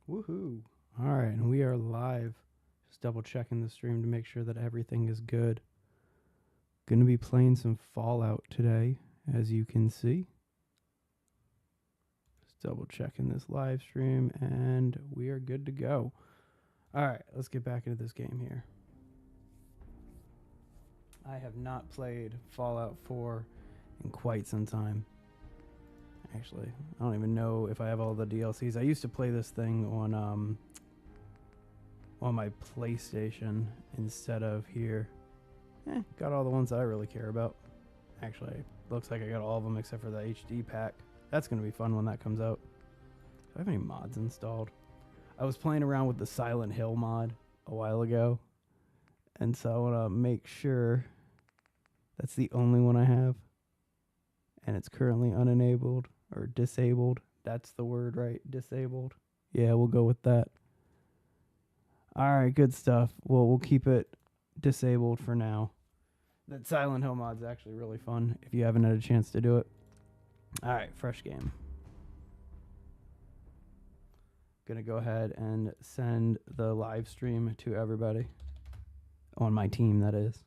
Woohoo. All right, and we are live. Just double checking the stream to make sure that everything is good. Going to be playing some Fallout today, as you can see. Just double checking this live stream, and we are good to go. All right, let's get back into this game here. I have not played Fallout 4 in quite some time. Actually, I don't even know if I have all the DLCs. I used to play this thing on my PlayStation instead of here. Got all the ones that I really care about. Actually, looks like I got all of them except for the HD pack. That's going to be fun when that comes out. Do I have any mods installed? I was playing around with the Silent Hill mod a while ago, and so I want to make sure that's the only one I have. And it's currently unenabled or disabled. That's the word, right? Disabled. Yeah, we'll go with that. All right, good stuff. Well, we'll keep it disabled for now. That Silent Hill mod's actually really fun if you haven't had a chance to do it. All right, fresh game. Gonna go ahead and send the live stream to everybody. On my team, that is.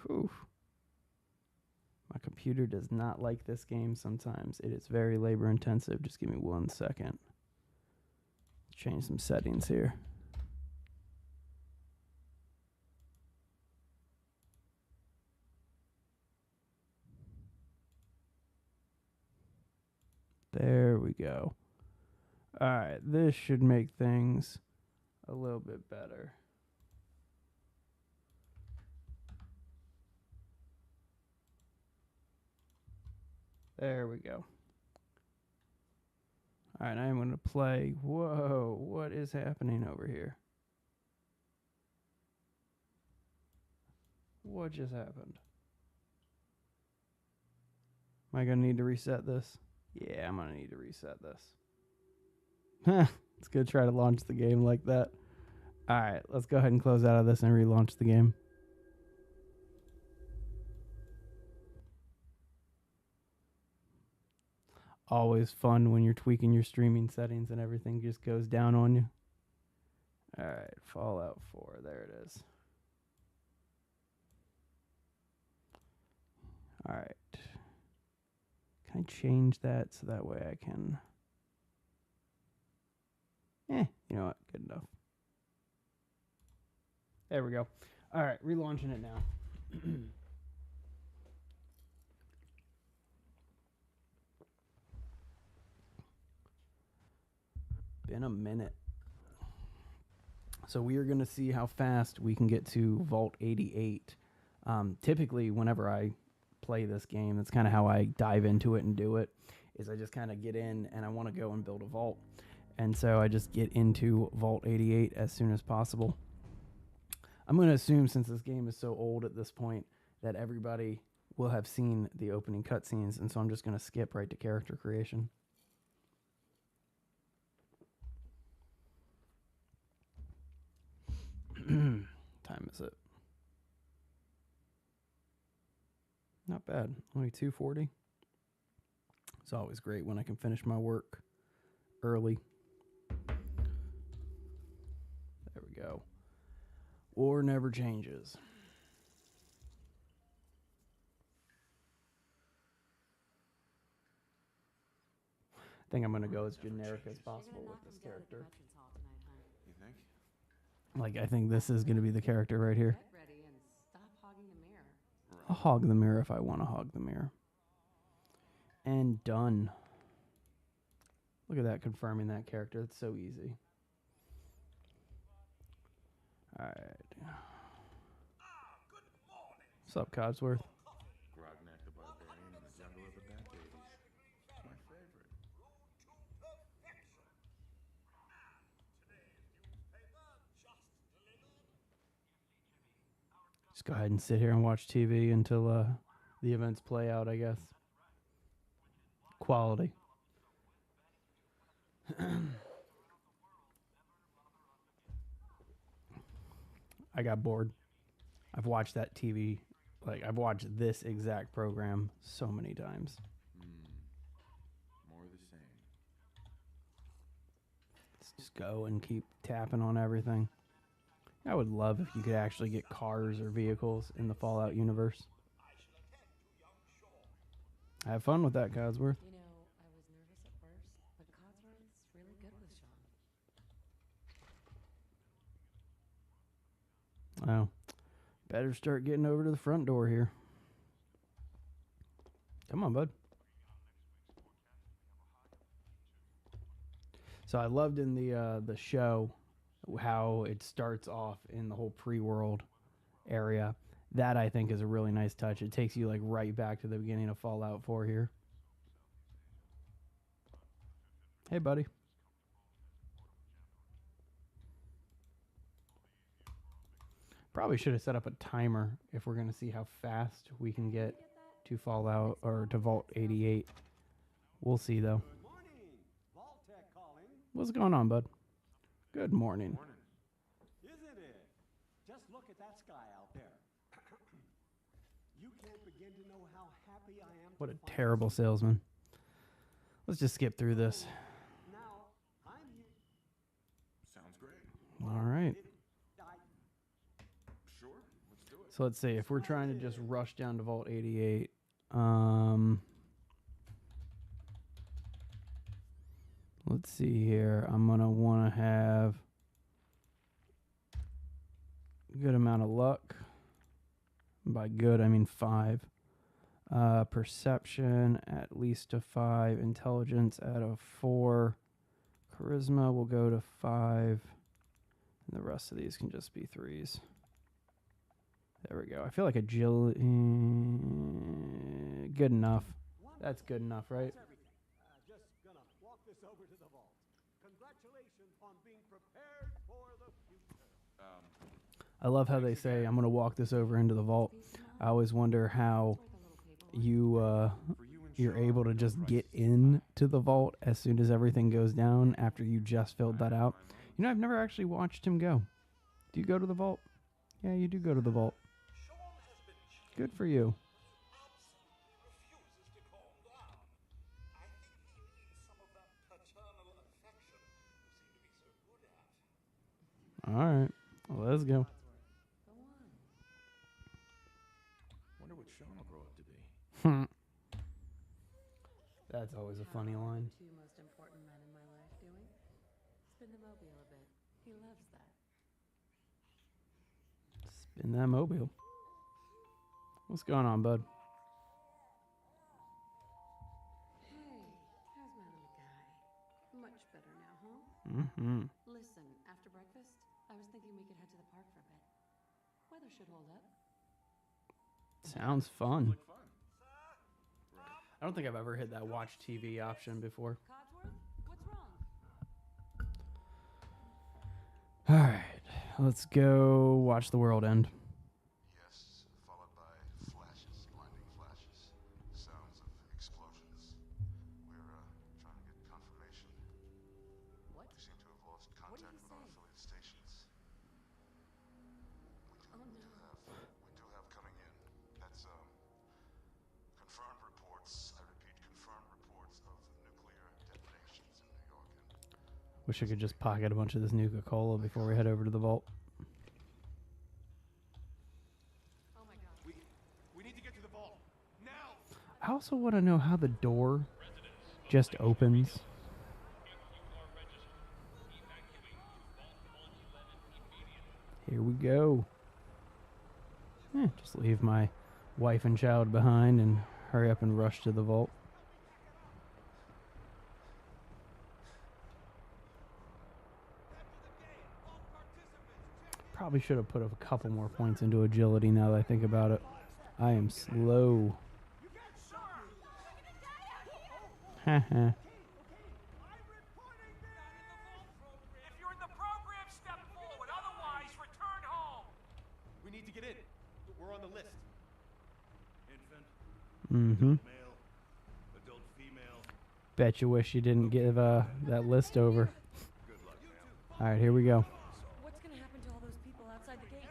Whew. My computer does not like this game sometimes. It is very labor intensive. Just give me 1 second. Change some settings here. There we go. All right, this should make things a little bit better. There we go. All right, I'm going to play. Whoa, what is happening over here? What just happened? Am I going to need to reset this? Yeah, I'm going to need to reset this. It's going to try to launch the game like that. All right, let's go ahead and close out of this and relaunch the game. Always fun when you're tweaking your streaming settings and everything just goes down on you. All right, Fallout 4, there it is. All right. Can I change that so that way I can... you know what? Good enough. There we go. All right, relaunching it now. Been a minute. So we are going to see how fast we can get to Vault 88. Typically, whenever I play this game, that's kind of how I dive into it and do it, is I just kind of get in and I want to go and build a vault. And so I just get into Vault 88 as soon as possible. I'm going to assume, since this game is so old at this point, that everybody will have seen the opening cutscenes, and so I'm just going to skip right to character creation. Time is it? Not bad. Only 2:40. It's always great when I can finish my work early. There we go. War never changes. I think I'm going to go as generic as possible with this character. You think? Like, I think this is going to be the character right here. I'll hog the mirror if I want to hog the mirror. And done. Look at that, confirming that character. It's so easy. All right. What's up, Codsworth? Grognak the Barbarian in the jungle of the back 80s. It's my favorite. Just go ahead and sit here and watch TV until the events play out, I guess. Quality. I got bored. I've watched that TV, like I've watched this exact program so many times. More the same. Let's just go and keep tapping on everything. I would love if you could actually get cars or vehicles in the Fallout universe. Have fun with that, Codsworth. You know, I was nervous at first, but Codsworth's really good with Sean. Oh, better start getting over to the front door here. Come on, bud. So I loved in the show how it starts off in the whole pre-world area. That I think is a really nice touch. It takes you like right back to the beginning of Fallout 4 here. Hey, buddy. Probably should have set up a timer if we're going to see how fast we can get to Fallout or to Vault 88. We'll see, though. Good morning. Vault-Tec calling. What's going on, bud? Good morning. Morning. Isn't it? Just look at that sky out there. You can't begin to know how happy I am. What to a find terrible some- salesman. Let's just skip through this. Now, I'm here. Sounds great. All right. Sure. Let's do it. So let's see. If we're trying to just rush down to Vault 88, let's see here. I'm going to want to have a good amount of luck. By good, I mean 5. Perception at least a 5. Intelligence at a 4. Charisma will go to 5. And the rest of these can just be 3s. There we go. I feel like agility... good enough. That's good enough, right? That's everything. Just gonna walk this over to the vault. Congratulations on being prepared for the future. I love how they say, I'm going to walk this over into the vault. I always wonder how you, For you and you're Sean, able to no just price get is too high. into the vault as soon as everything goes down after you just filled that out. You know, I've never actually watched him go. Do you go to the vault? Yeah, you do go to the vault. Good for you. Refuses to calm down. I think he needs some of that paternal affection you seem to be so good at. All right. Well, let's go. Go on. Wonder what Sean will grow up to be. That's always a funny How are line. the two most important men in my life doing? Spin the mobile a bit. He loves that. Spin that mobile. What's going on, bud? Hey, how's my little guy? Much better now, huh? Mm-hmm. Listen, after breakfast, I was thinking we could head to the park for a bit. Weather should hold up. Sounds fun. Like fun. I don't think I've ever hit that watch TV option before. Codsworth, what's wrong? All right. Let's go watch the world end. Yes, followed by flashes, blinding flashes, sounds of explosions. We're trying to get confirmation. What? We seem to have lost What did contact he with say? unaffiliated stations. Oh no. We do have coming in. That's confirmed reports. I repeat, confirmed reports of nuclear detonations in New York. And Wish I could just pocket a bunch of this Nuka-Cola before we head over to the vault. Oh my god. We need to get to the vault. Now! I also want to know how the door just opens. Here we go. Just leave my wife and child behind and hurry up and rush to the vault. Probably should have put a couple more points into agility now that I think about it. I am slow. Haha. If you're in the program, step forward. Otherwise, return home. We need to get in. We're on the list. Infant, Mm-hmm. male, adult female. Bet you wish you didn't give that list over. Good luck, male. All right, here we go. What's gonna happen to all those people outside the gate?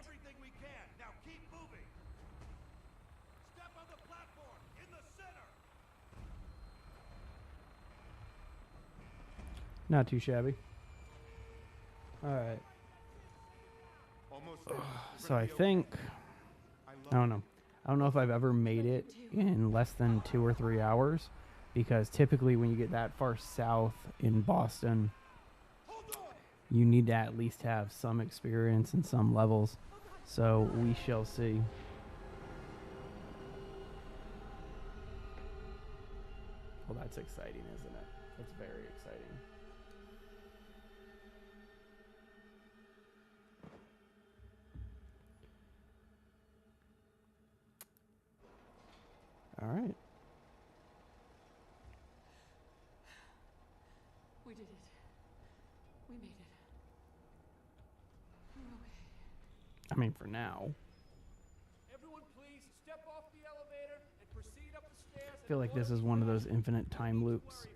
Not too shabby. Alright. Almost So I think... I don't know. I don't know if I've ever made it in less than 2 or 3 hours. Because typically when you get that far south in Boston, you need to at least have some experience in some levels. So we shall see. Well, that's exciting, isn't it? That's very exciting. All right. We did it. We made it. We're okay. I mean, for now. Everyone, please step off the elevator and proceed up the stairs. I feel like this is one of those infinite time loops.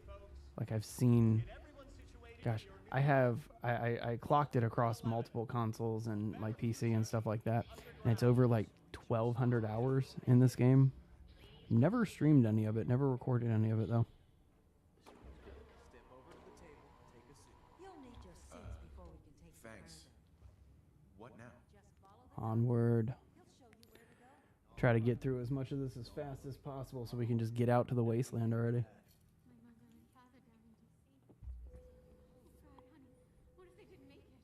Like I've seen... Gosh, I clocked it across multiple consoles and my PC and stuff like that. And it's over like 1,200 hours in this game. Never streamed any of it. Never recorded any of it, though. You'll need your seats before we can take you Thanks. further. What now? Just follow the Onward. He'll show you where to go. Try to get through as much of this as fast as possible so we can just get out to the wasteland already. My mother and father down in D.C. Oh, God, honey, what if they didn't make it?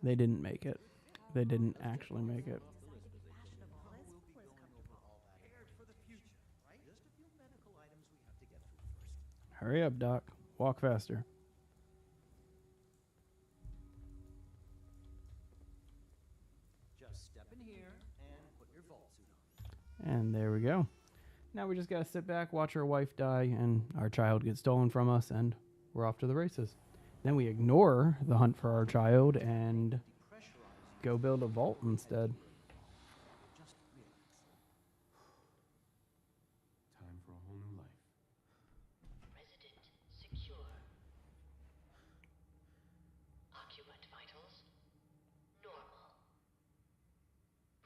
They didn't make it. They didn't actually make it. Hurry up, Doc. Walk faster. Just step in here and put your vault suit on. And there we go. Now we just gotta sit back, watch our wife die, and our child get stolen from us, and we're off to the races. Then we ignore the hunt for our child and go build a vault instead. Just relax. Time for a whole new life. Resident secure. Occupant vitals normal.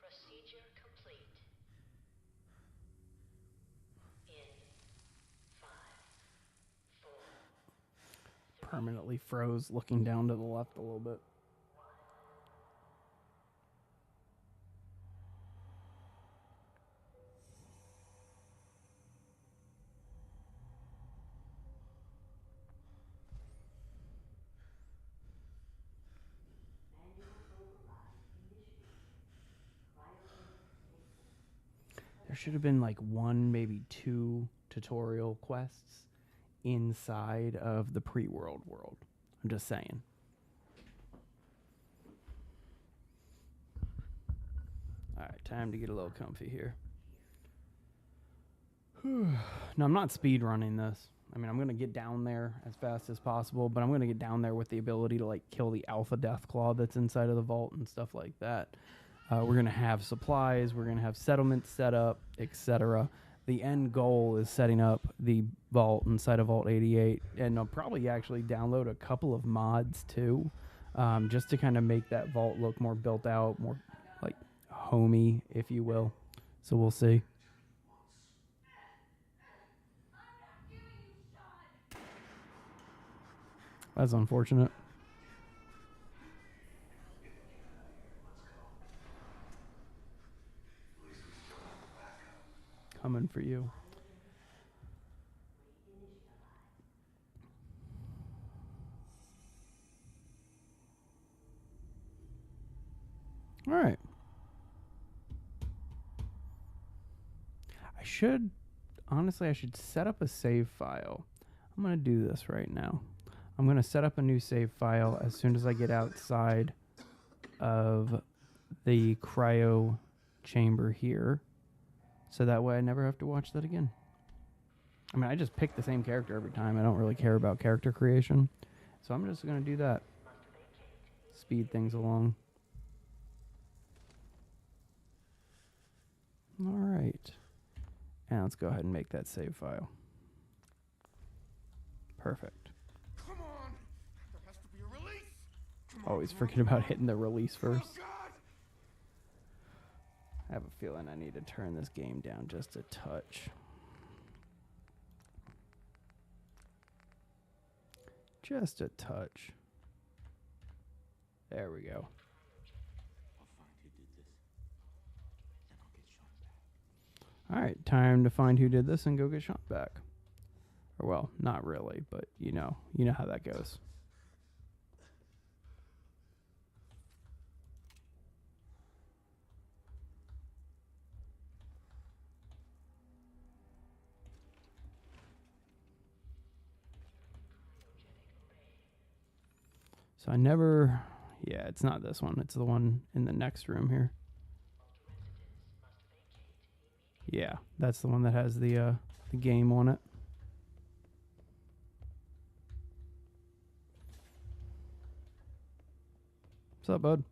Procedure complete. In 5, 4. Permanently froze, looking down to the left a little bit. There should have been like 1, maybe 2 tutorial quests inside of the pre-world world. I'm just saying. Alright, time to get a little comfy here. Now, I'm not speed running this. I mean, I'm going to get down there as fast as possible, but I'm going to get down there with the ability to like kill the alpha Deathclaw that's inside of the vault and stuff like that. We're going to have supplies, we're going to have settlements set up, etc. The end goal is setting up the vault inside of Vault 88, and I'll probably actually download a couple of mods too, just to kind of make that vault look more built out, more like homey, if you will. So we'll see. That's unfortunate. Coming for you. All right. I should set up a save file. I'm going to do this right now. I'm going to set up a new save file as soon as I get outside of the cryo chamber here. So that way I never have to watch that again. I mean, I just pick the same character every time. I don't really care about character creation. So I'm just going to do that. Speed things along. All right. And let's go ahead and make that save file. Perfect. Come on! There has to be a release! Always forget about hitting the release first. I have a feeling I need to turn this game down just a touch. Just a touch. There we go. I'll find who did this. Then I'll get Sean back. All right, time to find who did this and go get Sean back. Or well, not really, but you know how that goes. So I never, yeah, it's not this one. It's the one in the next room here. Yeah, that's the one that has the game on it. What's up, bud?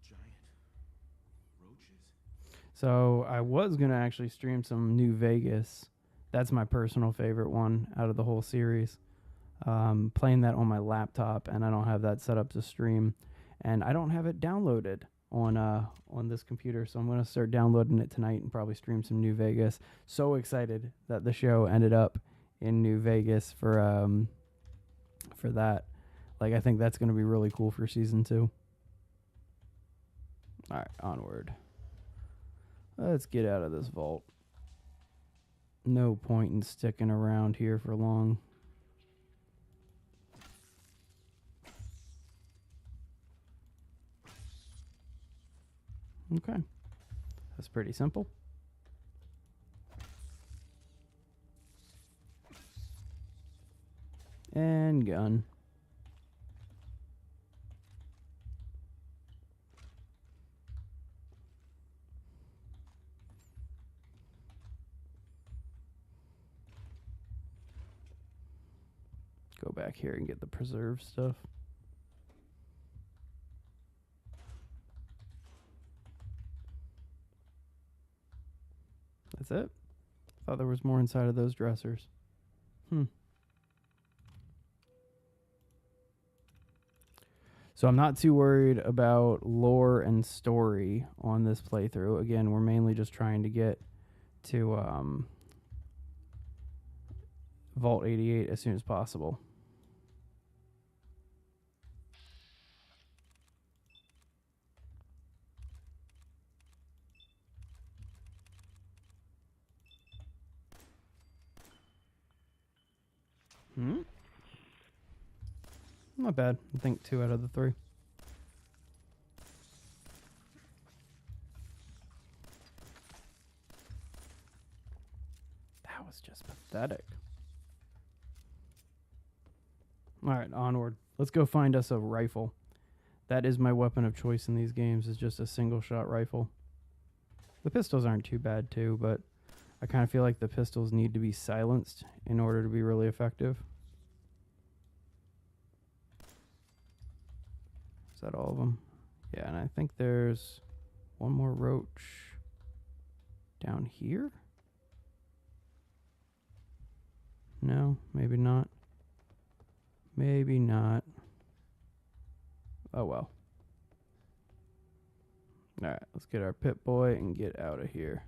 Giant roaches. So I was going to actually stream some New Vegas. That's my personal favorite one out of the whole series. Playing that on my laptop, and I don't have that set up to stream. And I don't have it downloaded on this computer, so I'm going to start downloading it tonight and probably stream some New Vegas. So excited that the show ended up in New Vegas for that. Like, I think that's going to be really cool for season 2. All right, onward. Let's get out of this vault. No point in sticking around here for long. Okay. That's pretty simple. And gun. Go back here and get the preserve stuff. That's it. Thought there was more inside of those dressers. So I'm not too worried about lore and story on this playthrough. Again, we're mainly just trying to get to Vault 88 as soon as possible. Not bad. I think 2 out of the 3. That was just pathetic. Alright, onward. Let's go find us a rifle. That is my weapon of choice in these games, is just a single shot rifle. The pistols aren't too bad too, but I kind of feel like the pistols need to be silenced in order to be really effective. Is that all of them? Yeah, and I think there's one more roach down here? No, maybe not. Maybe not. Oh well. Alright, let's get our Pip-Boy and get out of here.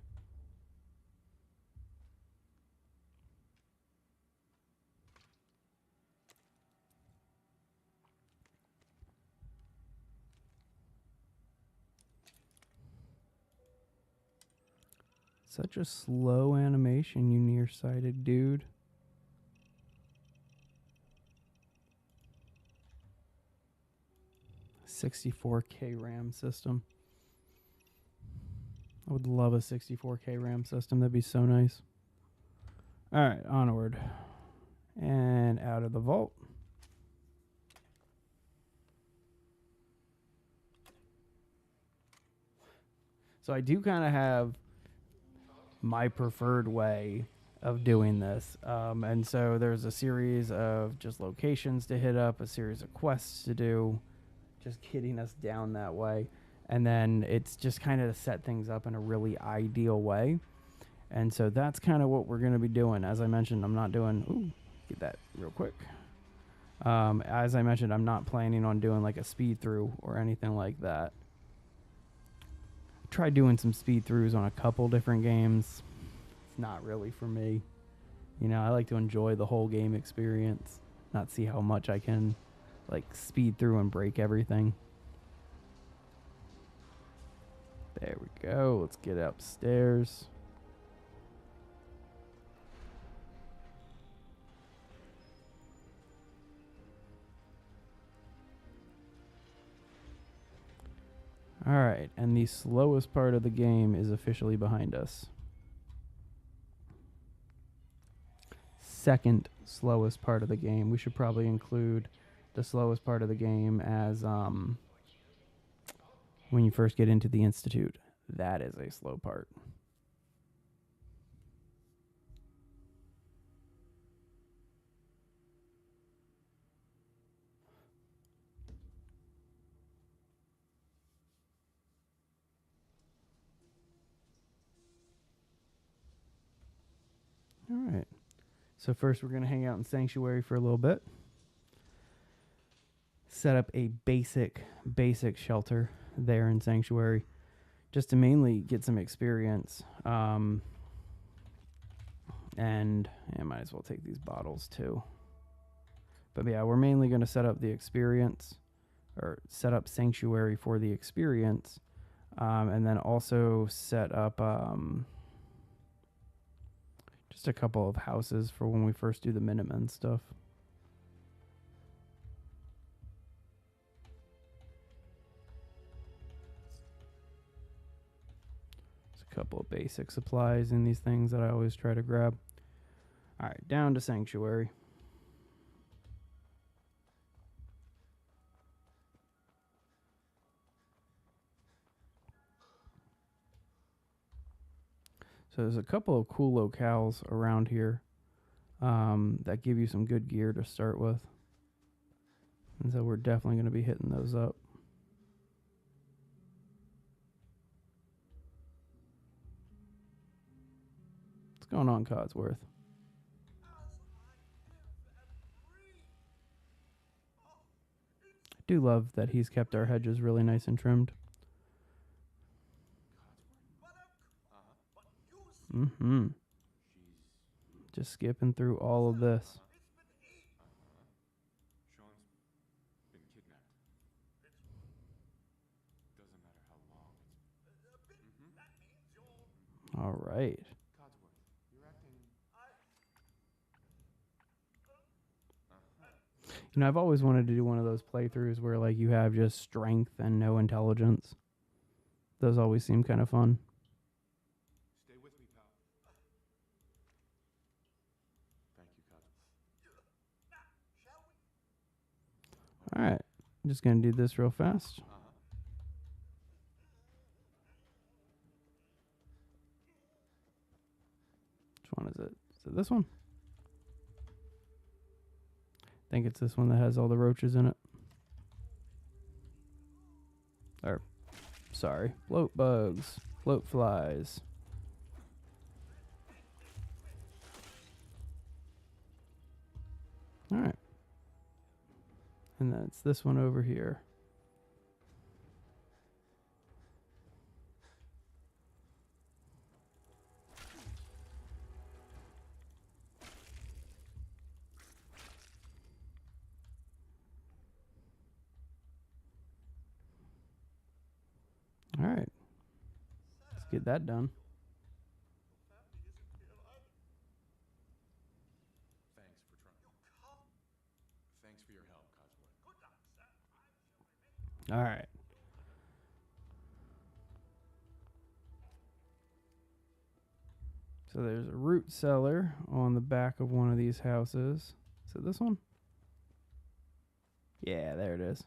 Such a slow animation, you nearsighted dude. $64K RAM system. I would love a 64K RAM system. That'd be so nice. Alright, onward. And out of the vault. So I do kind of have my preferred way of doing this. And so there's a series of just locations to hit up, a series of quests to do, just getting us down that way. And then it's just kind of to set things up in a really ideal way. And so that's kind of what we're going to be doing. As I mentioned, I'm not doing... Ooh, get that real quick. As I mentioned, I'm not planning on doing like a speed through or anything like that. Tried doing some speed throughs on a couple different games. It's not really for me. You know, I like to enjoy the whole game experience, not see how much I can, like, speed through and break everything. There we go. Let's get upstairs. Alright, and the slowest part of the game is officially behind us. Second slowest part of the game. We should probably include the slowest part of the game as when you first get into the Institute. That is a slow part. All right. So first we're going to hang out in Sanctuary for a little bit. Set up a basic shelter there in Sanctuary just to mainly get some experience. And I might as well take these bottles too. But yeah, we're mainly going to set up the experience, or set up Sanctuary for the experience. And then also set up just a couple of houses for when we first do the Minutemen stuff. There's a couple of basic supplies in these things that I always try to grab. Alright, down to Sanctuary. So there's a couple of cool locales around here that give you some good gear to start with. And so we're definitely going to be hitting those up. What's going on, Codsworth? I do love that he's kept our hedges really nice and trimmed. Mm-hmm. Just skipping through all of this. Sean's been kidnapped. Doesn't matter how long it's All right. Codsworth, you're acting. You know, I've always wanted to do one of those playthroughs where, like, you have just strength and no intelligence. Those always seem kind of fun. Stay with me, pal. Thank you, Codsworth. All right. I'm just going to do this real fast. Which one is it? Is it this one? I think it's this one that has all the roaches in it. Or, sorry, float bugs, float flies. All right. And that's this one over here. All right. Let's get that done. Thanks for trying. Thanks for your help, Codsworth. All right. So there's a root cellar on the back of one of these houses. Is it this one? Yeah, there it is.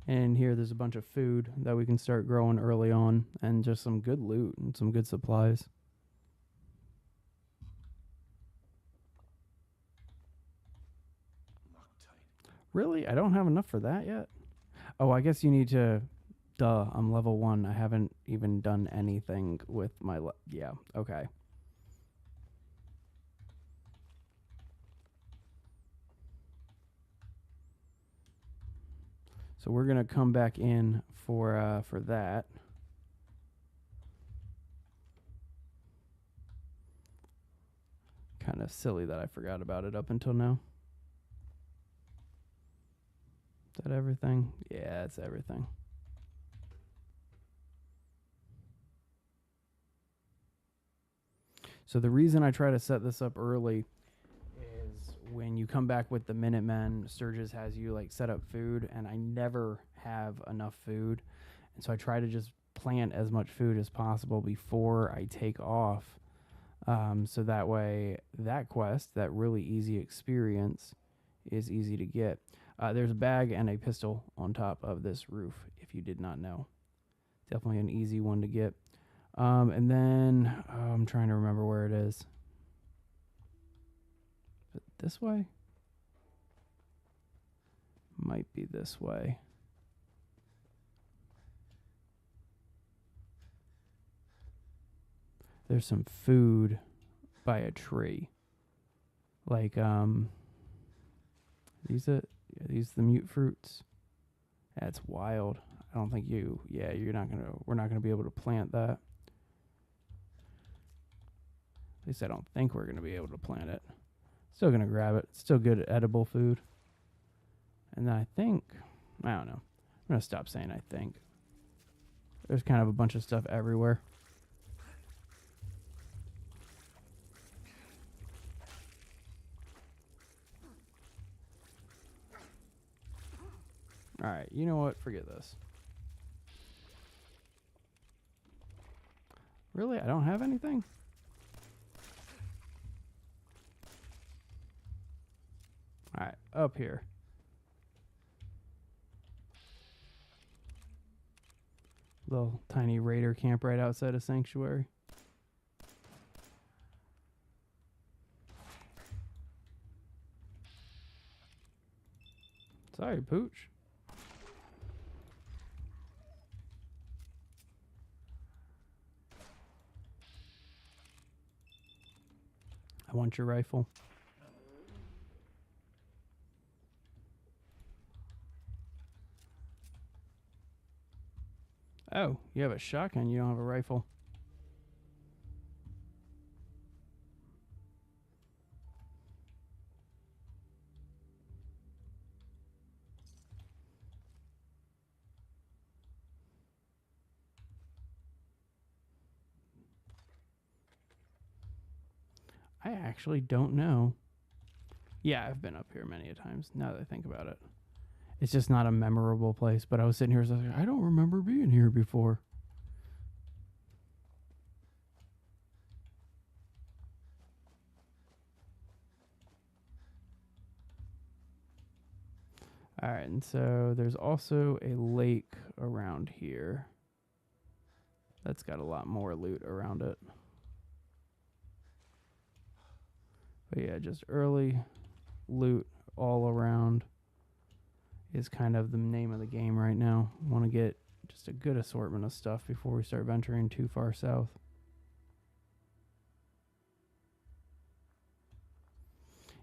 And here there's a bunch of food that we can start growing early on, and just some good loot and some good supplies. Really? I don't have enough for that yet? Oh, I guess you need to... Duh, I'm level 1. I haven't even done anything with my... yeah, okay. So we're going to come back in for that. kind of silly that I forgot about it up until now. Is that everything? Yeah, it's everything. So the reason I try to set this up early is when you come back with the Minutemen, Sturgis has you like set up food, and I never have enough food. And so I try to just plant as much food as possible before I take off. So that way, that quest, that really easy experience, is easy to get. There's a bag and a pistol on top of this roof, if you did not know. Definitely an easy one to get. And then, I'm trying to remember where it is. Is it this way? Might be this way. There's some food by a tree. Like, these the mute fruits? That's wild. I don't think we're not gonna be able to plant that. At least I don't think we're gonna be able to plant it. Still gonna grab it. Still good edible food. And then I don't know. I'm gonna stop saying I think. There's kind of a bunch of stuff everywhere. Alright, you know what? Forget this. Really? I don't have anything? Alright, up here. Little tiny raider camp right outside of Sanctuary. Sorry, Pooch. I want your rifle. Oh, you have a shotgun, you don't have a rifle. I actually don't know. Yeah, I've been up here many a times, now that I think about it. It's just not a memorable place, but I was sitting here, so I was like, I don't remember being here before. Alright, and so there's also a lake around here. That's got a lot more loot around it. But yeah, just early loot all around is kind of the name of the game right now. Want to get just a good assortment of stuff before we start venturing too far south.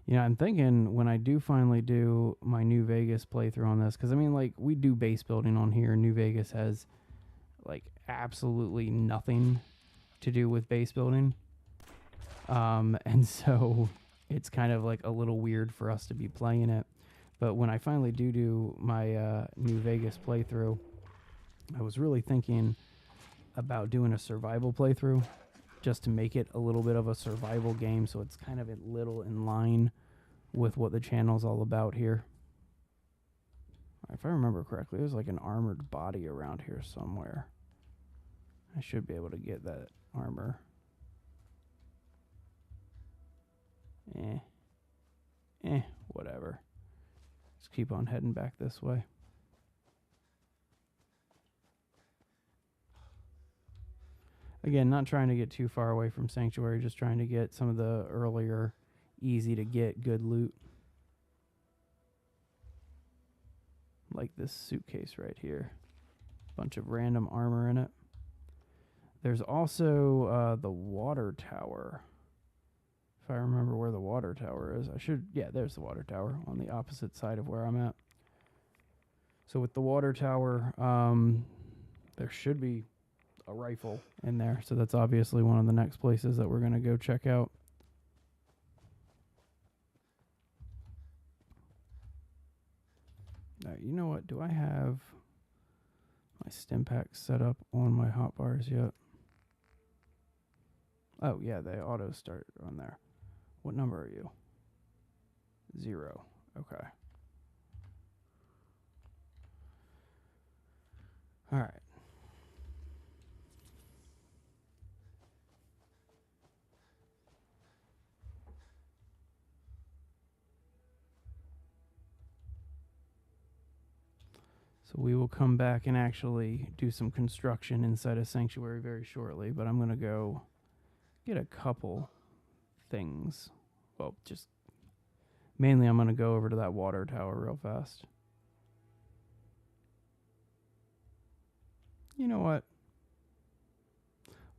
You know, I'm thinking when I do finally do my New Vegas playthrough on this, because I mean, like, we do base building on here. New Vegas has, like, absolutely nothing to do with base building. And so it's kind of like a little weird for us to be playing it. But when I finally do my New Vegas playthrough, I was really thinking about doing a survival playthrough just to make it a little bit of a survival game, so it's kind of a little in line with what the channel's all about here. If I remember correctly, there's like an armored body around here somewhere. I should be able to get that armor. Whatever. Just keep on heading back this way. Again, not trying to get too far away from Sanctuary, just trying to get some of the earlier, easy to get good loot. Like this suitcase right here. Bunch of random armor in it. There's also the water tower. If I remember where the water tower is, there's the water tower on the opposite side of where I'm at. So with the water tower, there should be a rifle in there. So that's obviously one of the next places that we're going to go check out. Alright, you know what? Do I have my stim pack set up on my hotbars yet? Oh, yeah, they auto start on there. What number are you? 0. Okay. Alright. So we will come back and actually do some construction inside a sanctuary very shortly, but I'm going to go get a couple things. Well, just mainly I'm going to go over to that water tower real fast. You know what?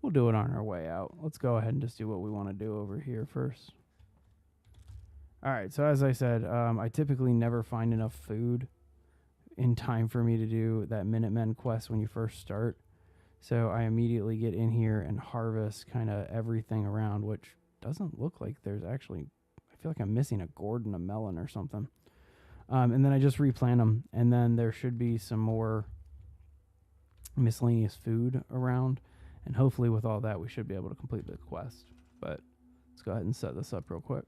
We'll do it on our way out. Let's go ahead and just do what we want to do over here first. Alright, so as I said, I typically never find enough food in time for me to do that Minutemen quest when you first start. So I immediately get in here and harvest kind of everything around, which doesn't look like there's actually... I feel like I'm missing a gourd and a melon or something. And then I just replant them, and then there should be some more miscellaneous food around, and hopefully with all that we should be able to complete the quest. But let's go ahead and set this up real quick.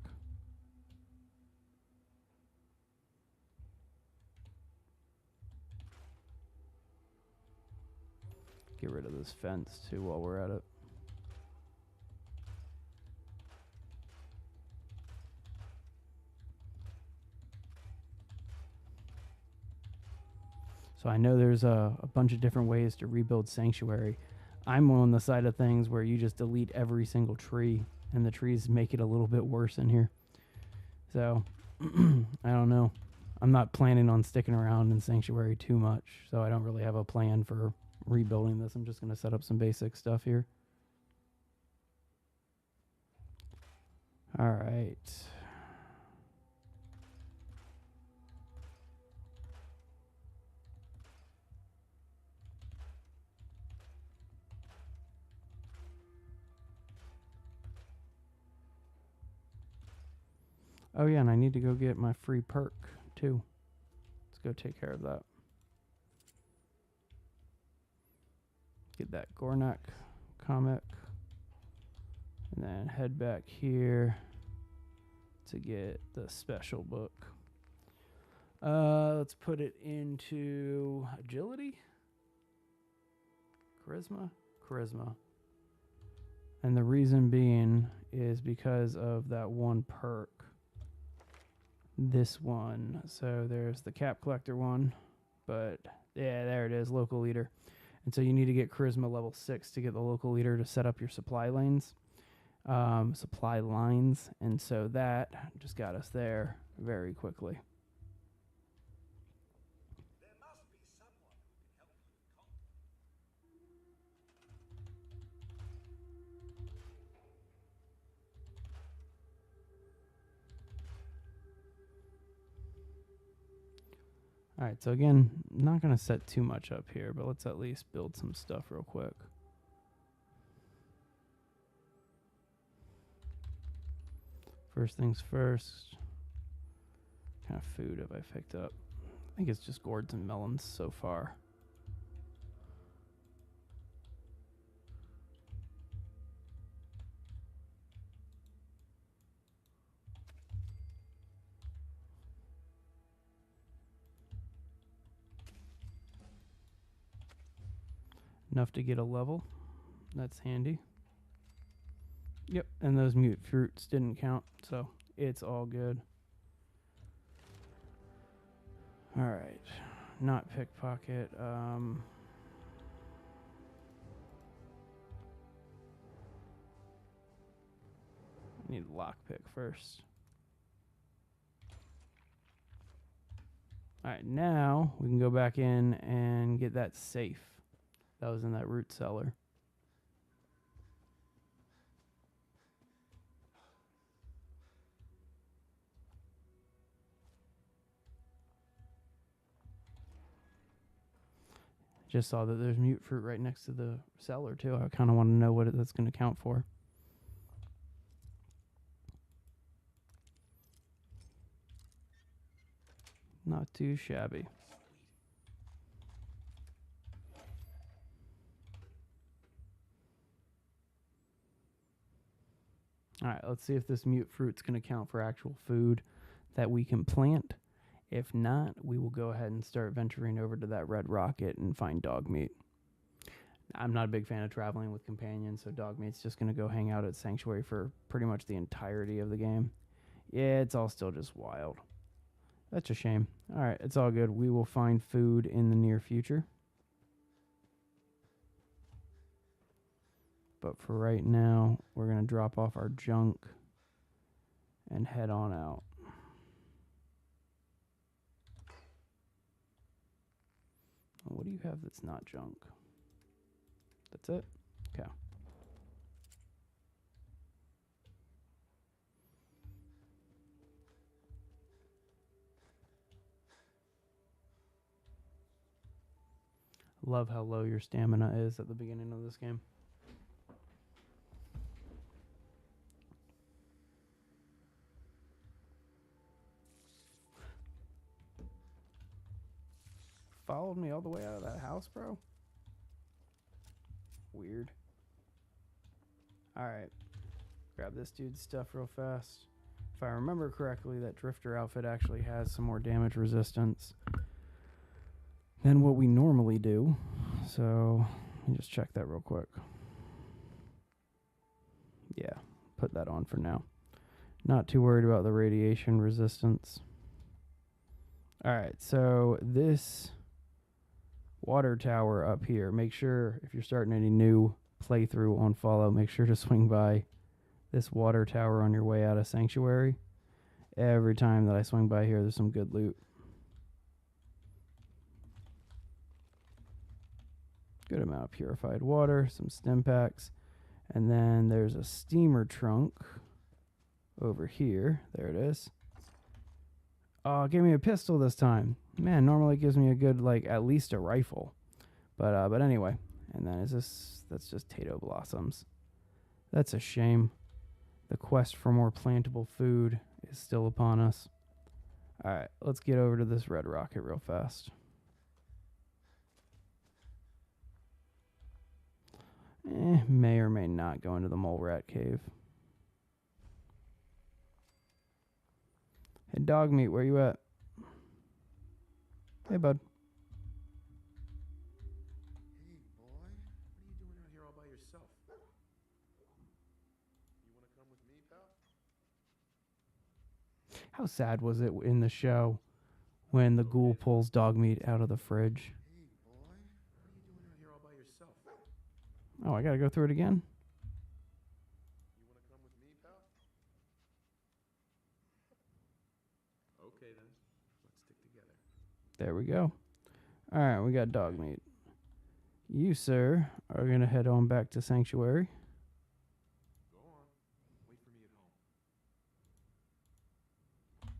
Get rid of this fence too while we're at it. So I know there's a bunch of different ways to rebuild Sanctuary. I'm on the side of things where you just delete every single tree, and the trees make it a little bit worse in here. So, I don't know. I'm not planning on sticking around in Sanctuary too much, so I don't really have a plan for rebuilding this. I'm just going to set up some basic stuff here. All right. Oh yeah, and I need to go get my free perk too. Let's go take care of that. Get that Gornak comic. And then head back here to get the special book. Let's put it into agility. Charisma. And the reason being is because of that one perk. This one. So there's the cap collector one. But yeah, there it is, local leader. And so you need to get charisma level 6 to get the local leader to set up your supply lines. And so that just got us there very quickly. Alright, so again, I'm not going to set too much up here, but let's at least build some stuff real quick. First things first, what kind of food have I picked up? I think it's just gourds and melons so far. Enough to get a level. That's handy. Yep, and those mute fruits didn't count, so it's all good. Alright, not pickpocket. I need lockpick first. Alright, now we can go back in and get that safe. That was in that root cellar. Just saw that there's mute fruit right next to the cellar too. I kind of want to know what that's going to count for. Not too shabby. Alright, let's see if this mute fruit's going to count for actual food that we can plant. If not, we will go ahead and start venturing over to that red rocket and find dog meat. I'm not a big fan of traveling with companions, so dog meat's just going to go hang out at Sanctuary for pretty much the entirety of the game. Yeah, it's all still just wild. That's a shame. Alright, it's all good. We will find food in the near future. But for right now, we're going to drop off our junk and head on out. What do you have that's not junk? That's it? Okay. Love how low your stamina is at the beginning of this game. Followed me all the way out of that house, bro? Weird. Alright. Grab this dude's stuff real fast. If I remember correctly, that Drifter outfit actually has some more damage resistance than what we normally do. So, let me just check that real quick. Yeah, put that on for now. Not too worried about the radiation resistance. Alright, so this water tower up here. Make sure, if you're starting any new playthrough on Fallout, make sure to swing by this water tower on your way out of Sanctuary. Every time that I swing by here, there's some good loot. Good amount of purified water, some stim packs, and then there's a steamer trunk over here. There it is. Oh, it gave me a pistol this time. Man, normally it gives me a good, like, at least a rifle. But anyway. And then that's just Tato Blossoms. That's a shame. The quest for more plantable food is still upon us. Alright, let's get over to this red rocket real fast. May or may not go into the mole rat cave. Hey, dog meat, where you at? Hey, bud. Hey, boy. What are you doing out here all by yourself? You want to come with me, pal? How sad was it in the show when the ghoul pulls dog meat out of the fridge? Hey, boy. What are you doing out here all by yourself? Oh, I gotta go through it again? You want to come with me, pal? Okay, then. Let's stick together. There we go. Alright, we got dog meat. You, sir, are going to head on back to Sanctuary. Go on. Wait for me at home.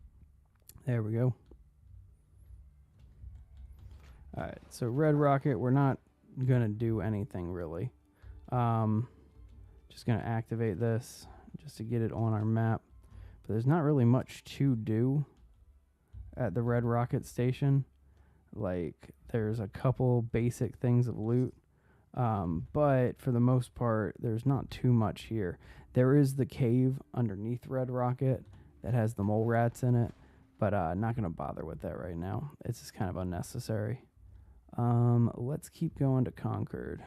There we go. Alright, so Red Rocket, we're not going to do anything really. Just going to activate this just to get it on our map. But there's not really much to do at the Red Rocket station. Like, there's a couple basic things of loot. But for the most part, there's not too much here. There is the cave underneath Red Rocket that has the mole rats in it. But not going to bother with that right now. It's just kind of unnecessary. Let's keep going to Concord.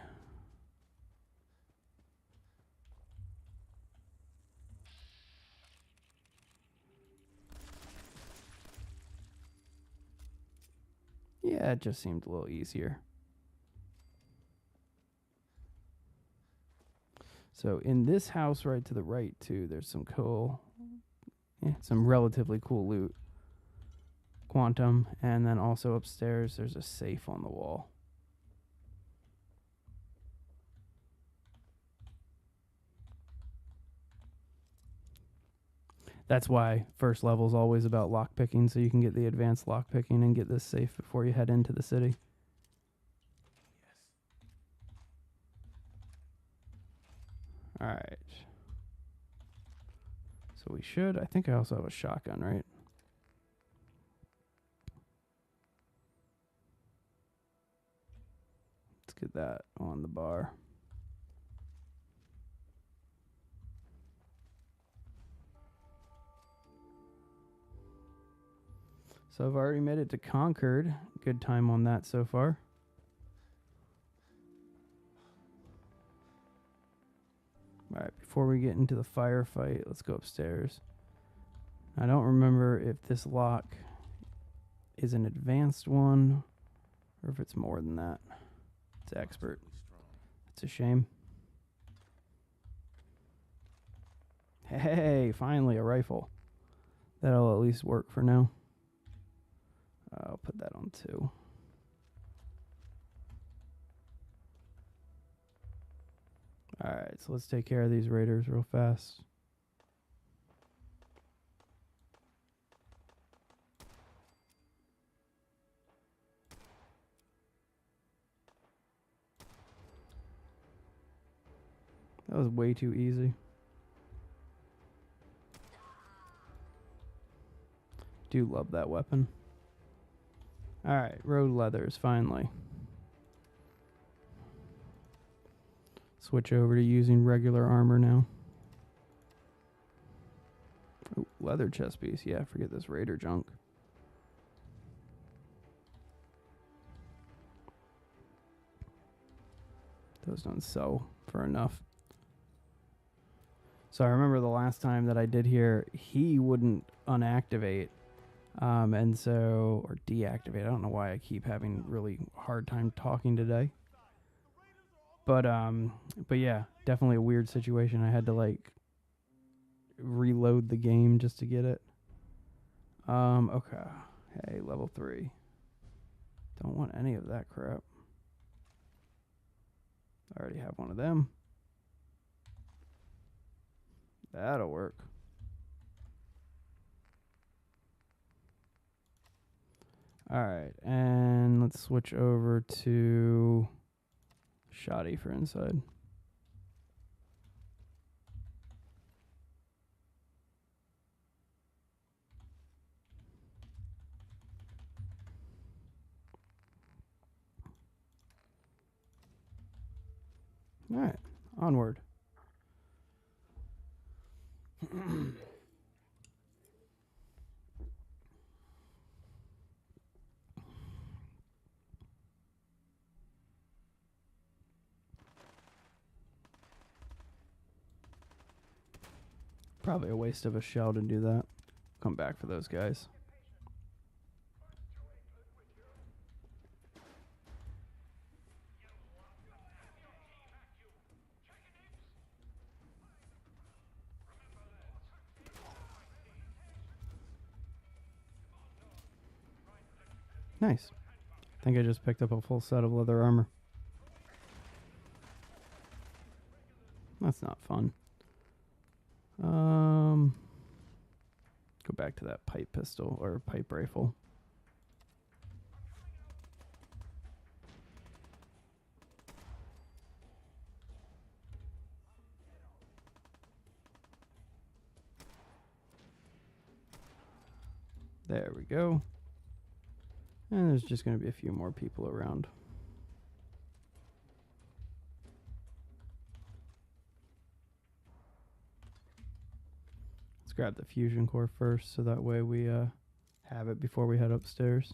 Yeah, it just seemed a little easier. So in this house right to the right too, there's some cool, some relatively cool loot. Quantum, and then also upstairs there's a safe on the wall. That's why first level is always about lockpicking, so you can get the advanced lockpicking and get this safe before you head into the city. Yes. Alright. So we should, I think I also have a shotgun, right? Let's get that on the bar. So I've already made it to Concord. Good time on that so far. Alright, before we get into the firefight, let's go upstairs. I don't remember if this lock is an advanced one or if it's more than that. It's expert. It's a shame. Hey, finally a rifle. That'll at least work for now. I'll put that on 2. Alright, so let's take care of these raiders real fast. That was way too easy. Do love that weapon. Alright, road leathers, finally. Switch over to using regular armor now. Oh, leather chest piece. Yeah, forget this raider junk. Those don't sell for enough. So I remember the last time that I did here, he wouldn't unactivate. And so, or deactivate. I don't know why I keep having really hard time talking today. But yeah, definitely a weird situation. I had to like reload the game just to get it. Okay. Hey, level 3. Don't want any of that crap. I already have one of them. That'll work. Alright, and let's switch over to shoddy for inside. Alright, onward. Probably a waste of a shell to do that. Come back for those guys. Nice. I think I just picked up a full set of leather armor. That's not fun. Go back to that pipe pistol or pipe rifle. There we go. And there's just going to be a few more people around. Let's grab the fusion core first, so that way we have it before we head upstairs.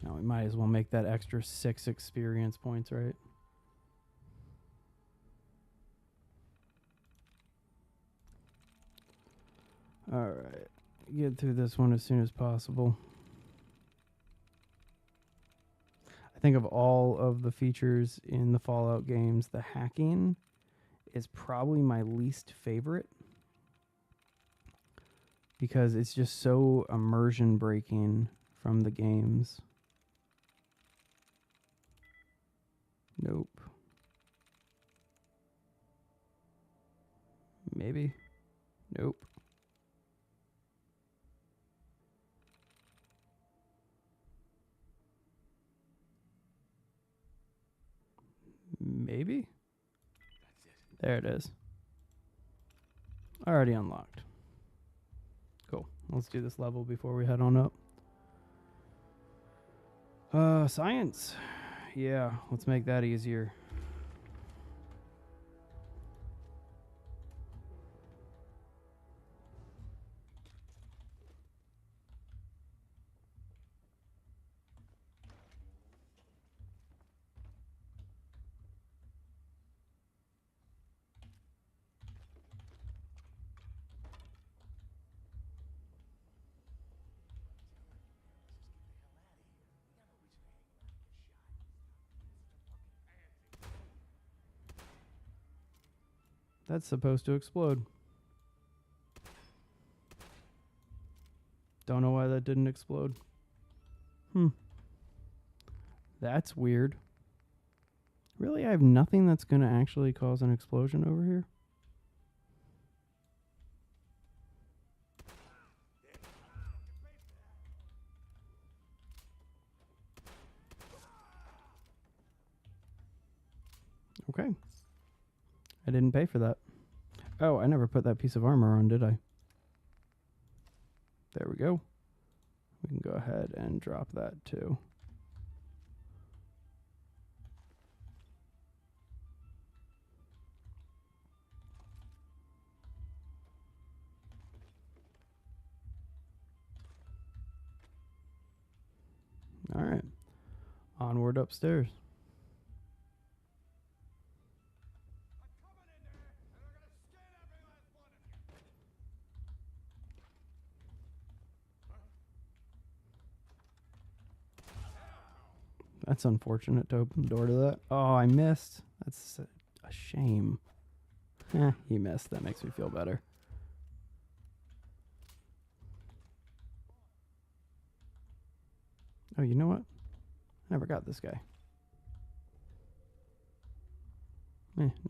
Now we might as well make that extra 6 experience points, right? Alright, get through this one as soon as possible. I think of all of the features in the Fallout games, the hacking is probably my least favorite. Because it's just so immersion breaking from the games. Nope. Maybe. Nope. Maybe? That's it. There it is. Already unlocked. Cool. Let's do this level before we head on up. Science. Yeah, let's make that easier. That's supposed to explode. Don't know why that didn't explode. That's weird. Really, I have nothing that's going to actually cause an explosion over here? Okay. I didn't pay for that. Oh, I never put that piece of armor on, did I? There we go. We can go ahead and drop that too. All right. Onward upstairs. That's unfortunate to open the door to that. Oh, I missed. That's a shame. He missed. That makes me feel better. Oh, you know what? I never got this guy.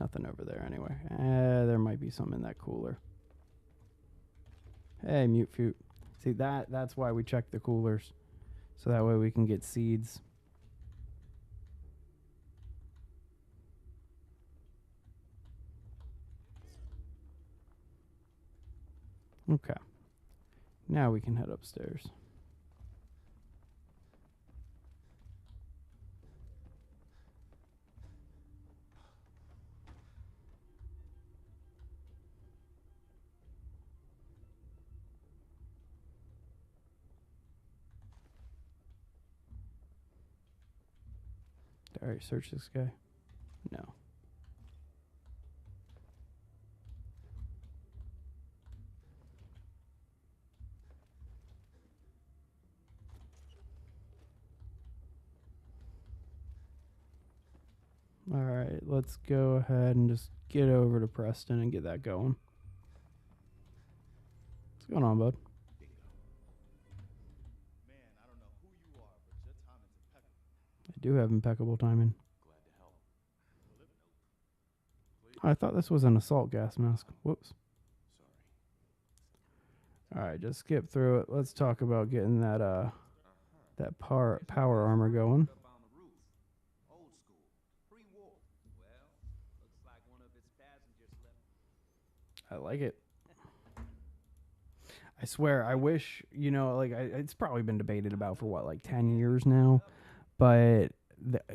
Nothing over there anyway. There might be some in that cooler. Hey, Mute Fute. See, that's why we check the coolers. So that way we can get seeds. Okay. Now we can head upstairs. Did I already search this guy? No. All right, let's go ahead and just get over to Preston and get that going. What's going on, bud? Man, I don't know who you are, but your timing's impeccable. I do have impeccable timing. Glad to help. I thought this was an assault gas mask. Whoops. Sorry. All right, just skip through it. Let's talk about getting that that power armor going. Up on the roof. Old school. Pre-war. Well, looks like one of its passengers left. I like it. I swear, I wish, you know, like, it's probably been debated about for, what, like 10 years now? But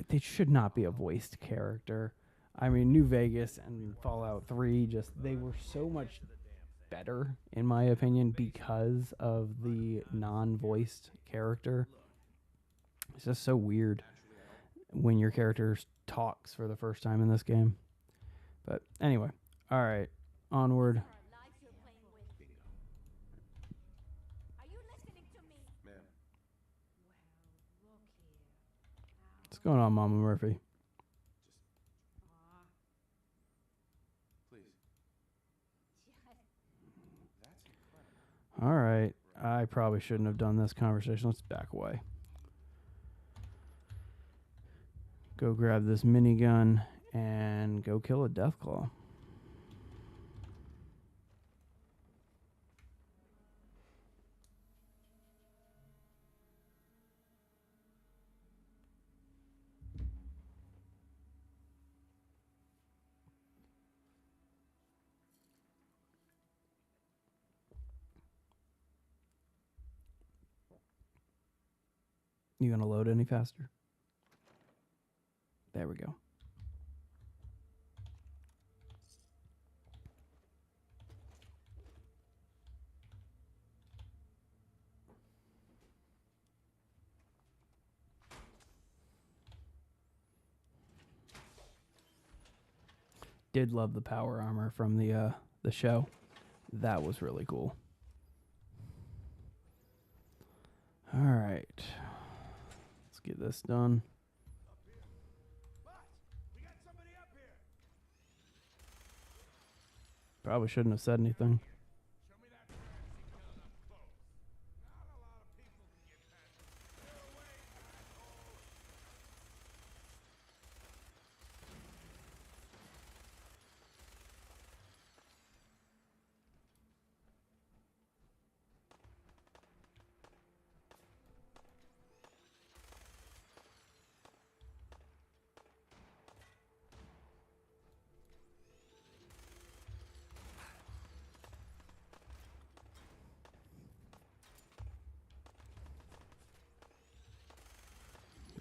they should not be a voiced character. I mean, New Vegas and Fallout 3, just, they were so much better, in my opinion, because of the non-voiced character. It's just so weird when your character talks for the first time in this game. But anyway, all right, onward. What's going on, Mama Murphy? Please. All right. I probably shouldn't have done this conversation. Let's back away. Go grab this minigun and go kill a Deathclaw. You gonna load any faster? There we go. Did love the power armor from the show. That was really cool. All right. Let's get this done. Probably shouldn't have said anything.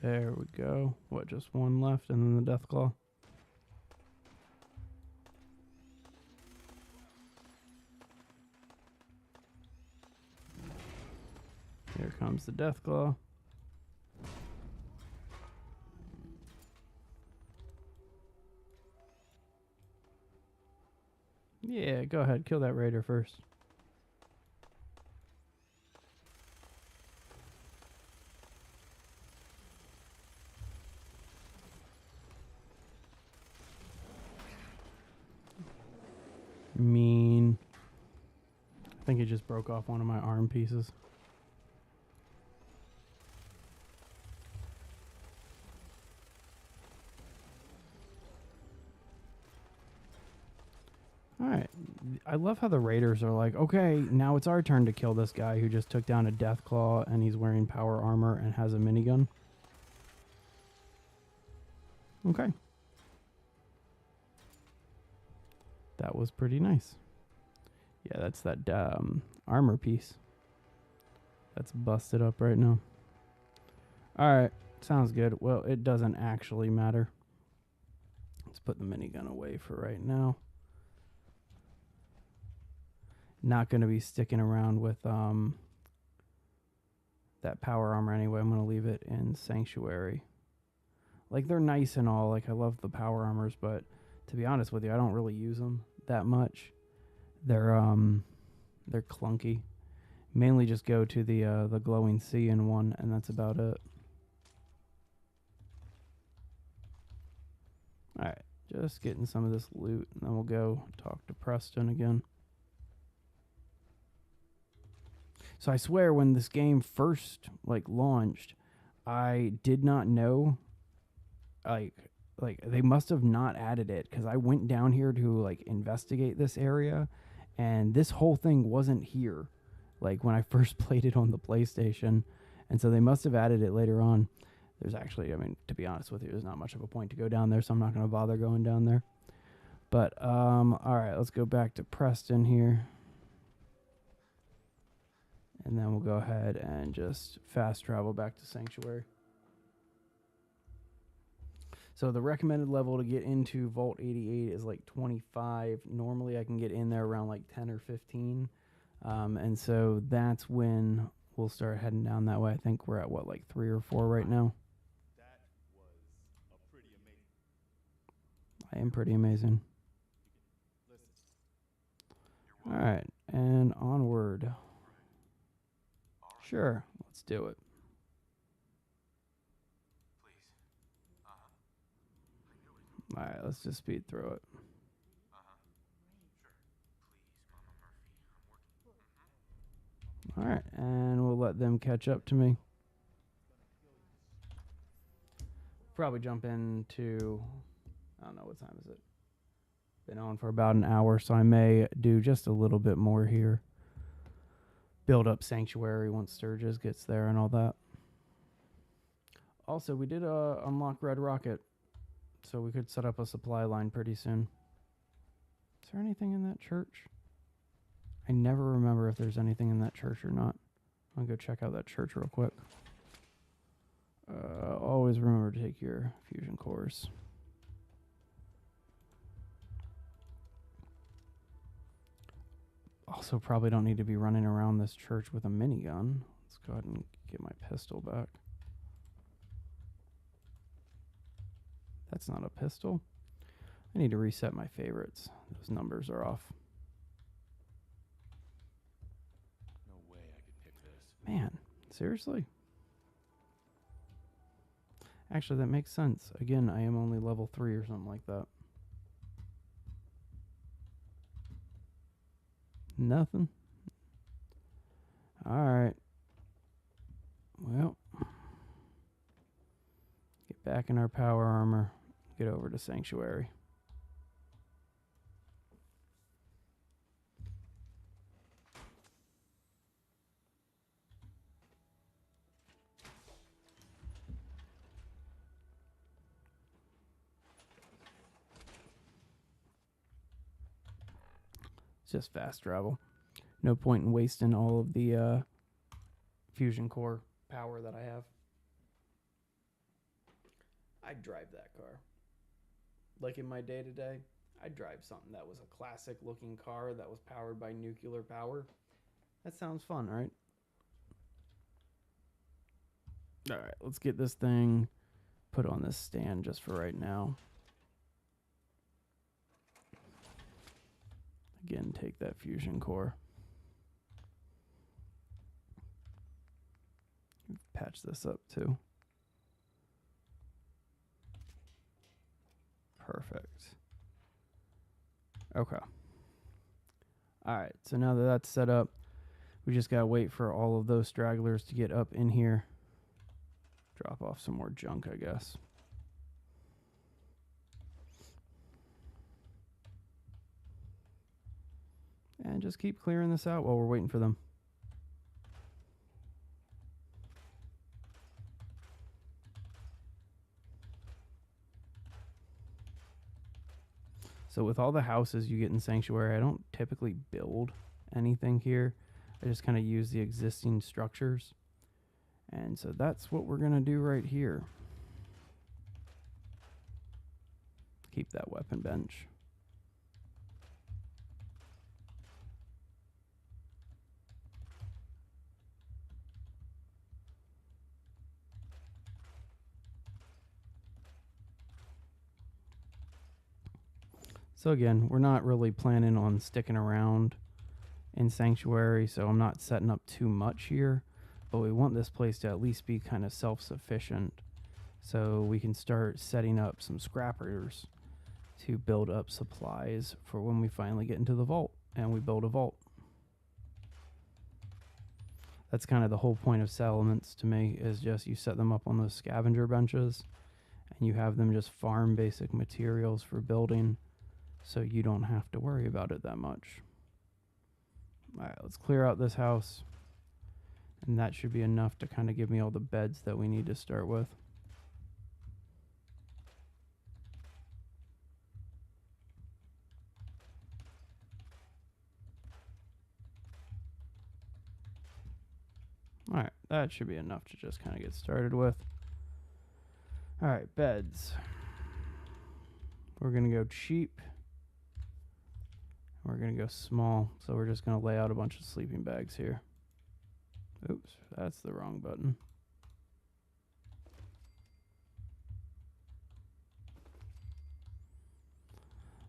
There we go. What, just one left and then the Deathclaw? Here comes the Deathclaw. Yeah, go ahead. Kill that raider first. Mean. I think he just broke off one of my arm pieces. Alright. I love how the raiders are like, okay, now it's our turn to kill this guy who just took down a Deathclaw and he's wearing power armor and has a minigun. Okay. That was pretty nice. Yeah, that's that armor piece. That's busted up right now. Alright, sounds good. Well, it doesn't actually matter. Let's put the minigun away for right now. Not going to be sticking around with that power armor anyway. I'm going to leave it in Sanctuary. Like, they're nice and all. Like, I love the power armors, but to be honest with you, I don't really use them that much. They're clunky. Mainly just go to the glowing sea in one, and that's about it. Alright, just getting some of this loot, and then we'll go talk to Preston again. So I swear, when this game first launched, I did not know, like they must have not added it, because I went down here to investigate this area, and this whole thing wasn't here, when I first played it on the PlayStation, and so they must have added it later on. There's actually, I mean, to be honest with you, there's not much of a point to go down there, so I'm not going to bother going down there. But all right, let's go back to Preston here. And then we'll go ahead and just fast travel back to Sanctuary. So the recommended level to get into Vault 88 is 25. Normally I can get in there around 10 or 15. And so that's when we'll start heading down that way. I think we're at 3 or 4 right now. That was a pretty amazing. I am pretty amazing. All right, and onward. Sure, let's do it. All right, let's just speed through it. All right, and we'll let them catch up to me. Probably jump into, I don't know, what time is it? Been on for about an hour, so I may do just a little bit more here. Build up Sanctuary once Sturgis gets there and all that. Also, we did unlock Red Rocket, so we could set up a supply line pretty soon. Is there anything in that church? I never remember if there's anything in that church or not. I'll go check out that church real quick. Always remember to take your fusion cores. Also, probably don't need to be running around this church with a minigun. Let's go ahead and get my pistol back. That's not a pistol. I need to reset my favorites. Those numbers are off. No way I could pick this. Man, seriously? Actually, that makes sense. Again, I am only level 3 or something like that. Nothing. All right. Well, get back in our power armor. Get over to Sanctuary. It's just fast travel. No point in wasting all of the fusion core power that I have. I'd drive that car. Like in my day-to-day, I'd drive something that was a classic looking car that was powered by nuclear power. That sounds fun, right? Alright, let's get this thing put on this stand just for right now. Again, take that fusion core. Patch this up too. Perfect. Okay. Alright, so now that that's set up, we just gotta wait for all of those stragglers to get up in here. Drop off some more junk, I guess. And just keep clearing this out while we're waiting for them. So with all the houses you get in Sanctuary, I don't typically build anything here. I just kind of use the existing structures. And so that's what we're going to do right here. Keep that weapon bench. So again, we're not really planning on sticking around in Sanctuary, so I'm not setting up too much here, but we want this place to at least be kind of self-sufficient so we can start setting up some scrappers to build up supplies for when we finally get into the vault and we build a vault. That's kind of the whole point of settlements to me, is just you set them up on those scavenger benches and you have them just farm basic materials for building, so you don't have to worry about it that much. Alright, let's clear out this house. And that should be enough to kind of give me all the beds that we need to start with. Alright, that should be enough to just kind of get started with. Alright, beds. We're going to go cheap. We're going to go small, so we're just going to lay out a bunch of sleeping bags here. Oops, that's the wrong button.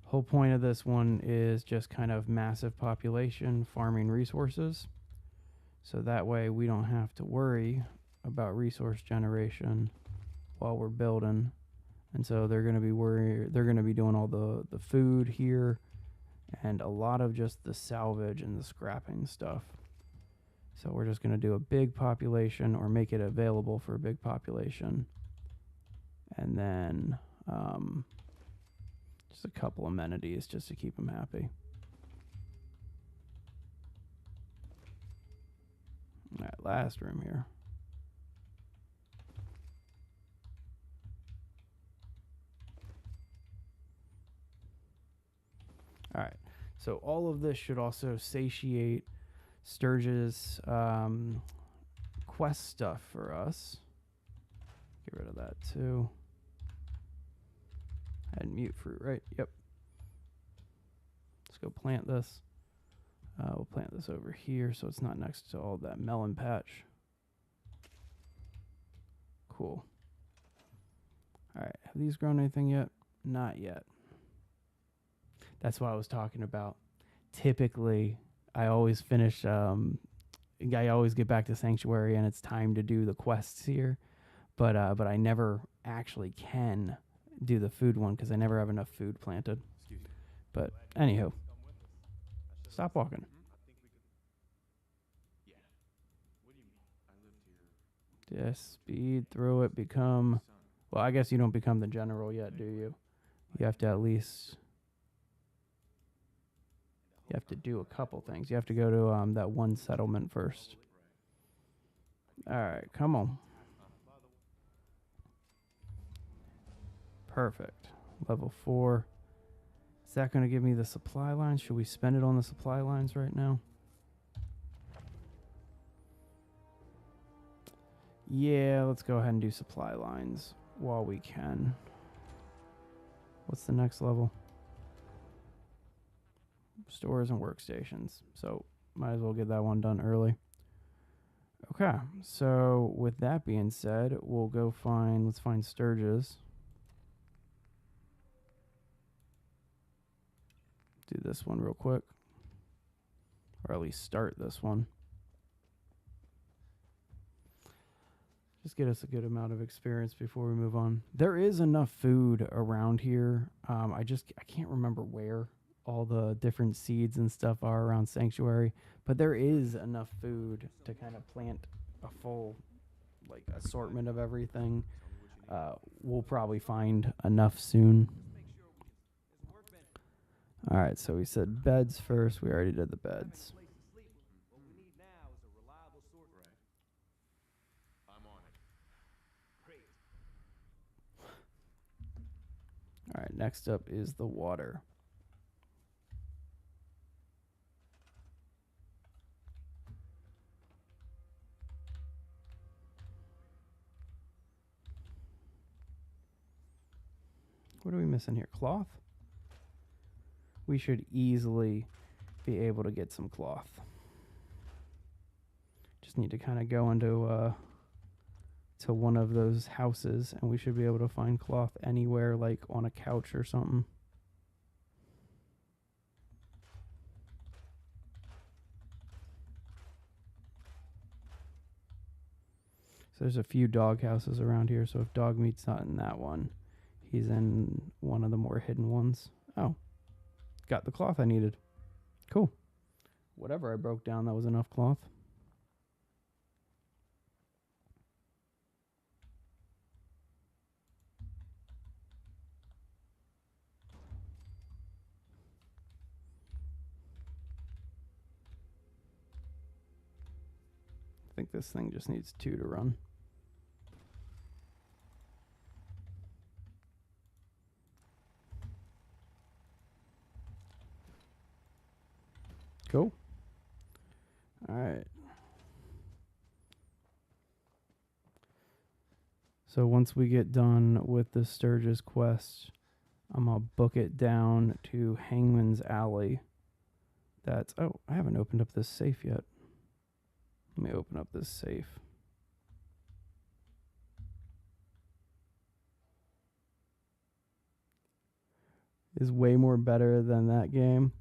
Whole point of this one is just kind of massive population farming resources. So that way we don't have to worry about resource generation while we're building. And so they're going to be doing all the food here, and a lot of just the salvage and the scrapping stuff. So we're just going to do a big population, or make it available for a big population. And then just a couple amenities just to keep them happy. All right, last room here. All right, so all of this should also satiate Sturge's quest stuff for us. Get rid of that too. And mute fruit, right? Yep. Let's go plant this. We'll plant this over here so it's not next to all that melon patch. Cool. All right, have these grown anything yet? Not yet. That's what I was talking about. Typically, I always finish, I always get back to Sanctuary and it's time to do the quests here. But I never actually can do the food one because I never have enough food planted. But anywho, stop walking. Yes, speed through it, become... Well, I guess you don't become the general yet, do you? You have to at least... You have to do a couple things. You have to go to that one settlement first. Alright, come on. Perfect. Level 4. Is that going to give me the supply lines? Should we spend it on the supply lines right now? Yeah, let's go ahead and do supply lines while we can. What's the next level? Stores and workstations. So might as well get that one done early. Okay, so with that being said, we'll go find, let's find Sturgis. Do this one real quick. Or at least start this one. Just get us a good amount of experience before we move on. There is enough food around here. I can't remember where all the different seeds and stuff are around Sanctuary, but there is enough food to kind of plant a full like assortment of everything. We'll probably find enough soon. All right, so we said beds first. We already did the beds. All right, next up is the water. What are we missing here? Cloth? We should easily be able to get some cloth. Just need to kind of go into to one of those houses, and we should be able to find cloth anywhere, like on a couch or something. So there's a few dog houses around here, so if dog meat's not in that one, he's in one of the more hidden ones. Oh, got the cloth I needed. Cool. Whatever I broke down, that was enough cloth. I think this thing just needs 2 to run. Cool. All right. So once we get done with the Sturgis quest, I'm going to book it down to Hangman's Alley. That's... Oh, I haven't opened up this safe yet. Let me open up this safe. Is way more better than that game.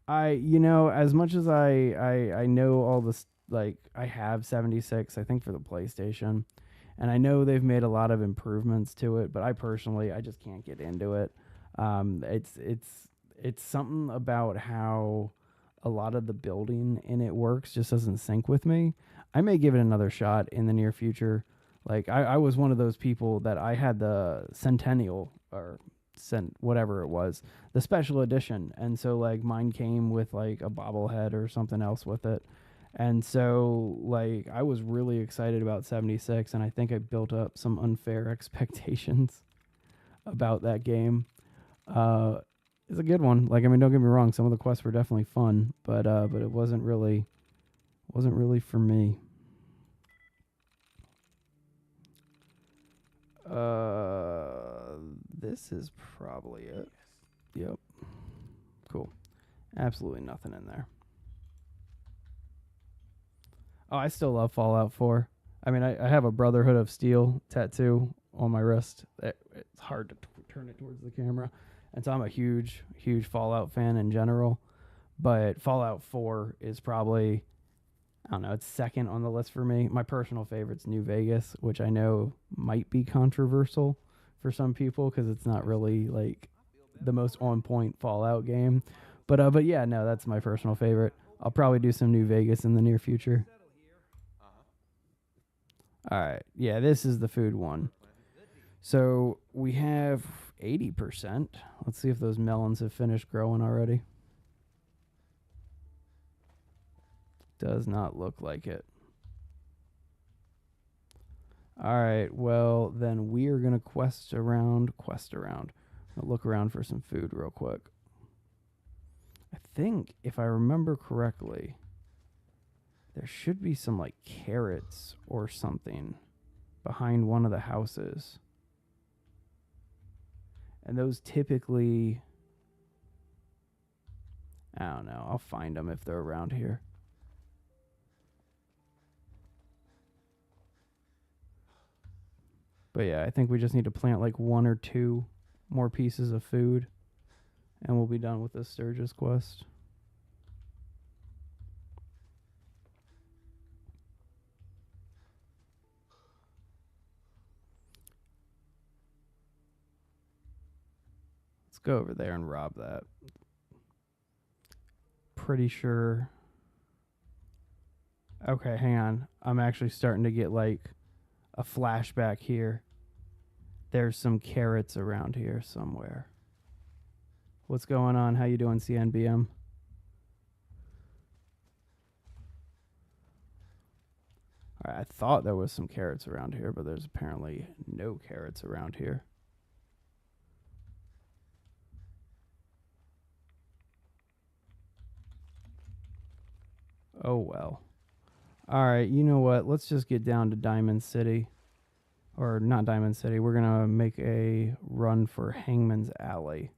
As much as I know all this, like, I have 76, I think, for the PlayStation, and I know they've made a lot of improvements to it, but I just can't get into it. It's something about how a lot of the building in it works just doesn't sync with me. I may give it another shot in the near future. Like, I was one of those people that I had the Centennial, or whatever it was, the special edition, and so like mine came with like a bobblehead or something else with it, and so like I was really excited about 76, and I think I built up some unfair expectations about that game. It's a good one. Like, I mean, don't get me wrong, some of the quests were definitely fun, but it wasn't really for me. This is probably it. Yep. Cool. Absolutely nothing in there. Oh, I still love Fallout 4. I mean, I have a Brotherhood of Steel tattoo on my wrist. It's hard to turn it towards the camera. And so I'm a huge, huge Fallout fan in general. But Fallout 4 is probably, I don't know, it's second on the list for me. My personal favorite's New Vegas, which I know might be controversial for some people because it's not really like the most on-point Fallout game. But yeah, no, that's my personal favorite. I'll probably do some New Vegas in the near future. All right. Yeah, this is the food one. So we have 80%. Let's see if those melons have finished growing already. Does not look like it. All right. Well, then we are going to quest around. I'll look around for some food real quick. I think, if I remember correctly, there should be some, like, carrots or something behind one of the houses. And those typically... I don't know. I'll find them if they're around here. But yeah, I think we just need to plant like 1 or 2 more pieces of food. And we'll be done with the Sturgis quest. Let's go over there and rob that. Pretty sure. Okay, hang on. I'm actually starting to get like a flashback here. There's some carrots around here somewhere. What's going on? How you doing, CNBM? All right, I thought there was some carrots around here, but there's apparently no carrots around here. Oh, well. All right, you know what? Let's just get down to Diamond City. Or not Diamond City. We're going to make a run for Hangman's Alley.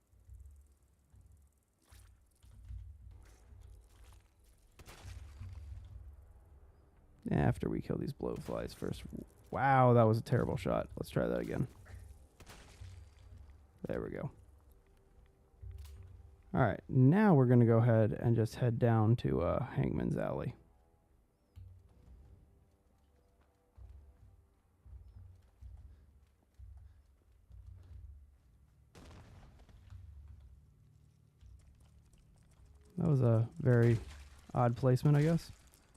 After we kill these blowflies first. Wow, that was a terrible shot. Let's try that again. There we go. All right, now we're going to go ahead and just head down to Hangman's Alley. That was a very odd placement, I guess.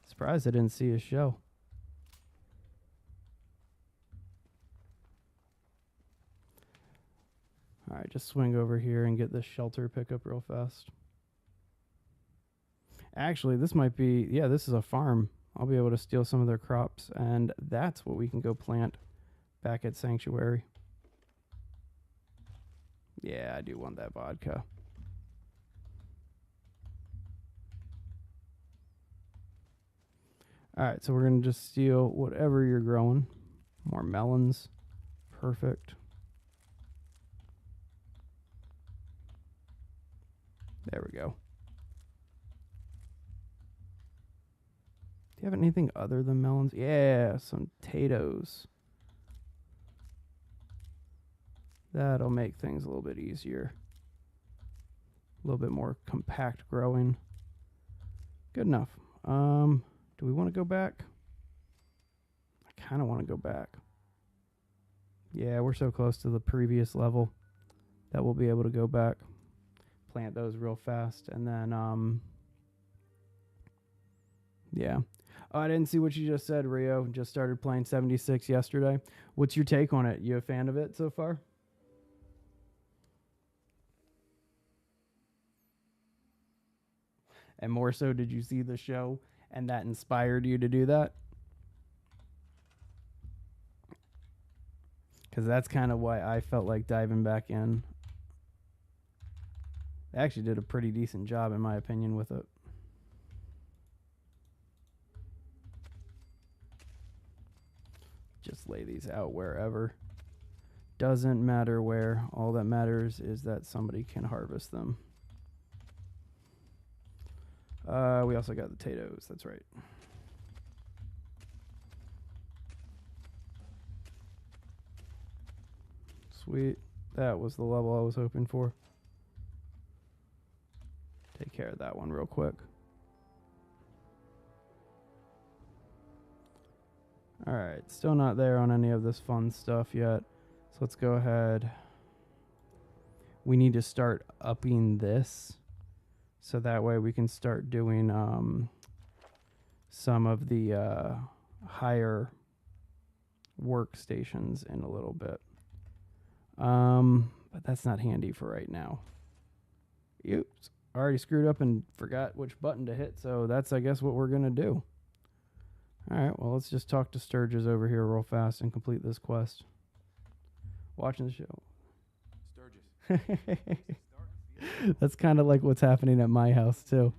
Surprised I didn't see his show. All right, just swing over here and get this shelter pickup real fast. Actually, this might be... Yeah, this is a farm. I'll be able to steal some of their crops, and that's what we can go plant back at Sanctuary. Yeah, I do want that vodka. All right, so we're going to just steal whatever you're growing. More melons. Perfect. There we go. Do you have anything other than melons? Yeah, some potatoes. That'll make things a little bit easier. A little bit more compact growing. Good enough. Do we want to go back? I kind of want to go back. Yeah, we're so close to the previous level that we'll be able to go back. Plant those real fast. And then, yeah. Oh, I didn't see what you just said, Rio. Just started playing 76 yesterday. What's your take on it? You a fan of it so far? And more so, did you see the show and that inspired you to do that? Because that's kind of why I felt like diving back in. They actually did a pretty decent job, in my opinion, with it. Just lay these out wherever. Doesn't matter where. All that matters is that somebody can harvest them. We also got the potatoes. That's right. Sweet. That was the level I was hoping for. Take care of that one real quick. Alright, still not there on any of this fun stuff yet. So let's go ahead. We need to start upping this. So that way we can start doing some of the higher workstations in a little bit. But that's not handy for right now. Oops. I already screwed up and forgot which button to hit, so that's, I guess, what we're going to do. Alright, well, let's just talk to Sturgis over here real fast and complete this quest. Watching the show. Sturgis. That's kind of like what's happening at my house, too.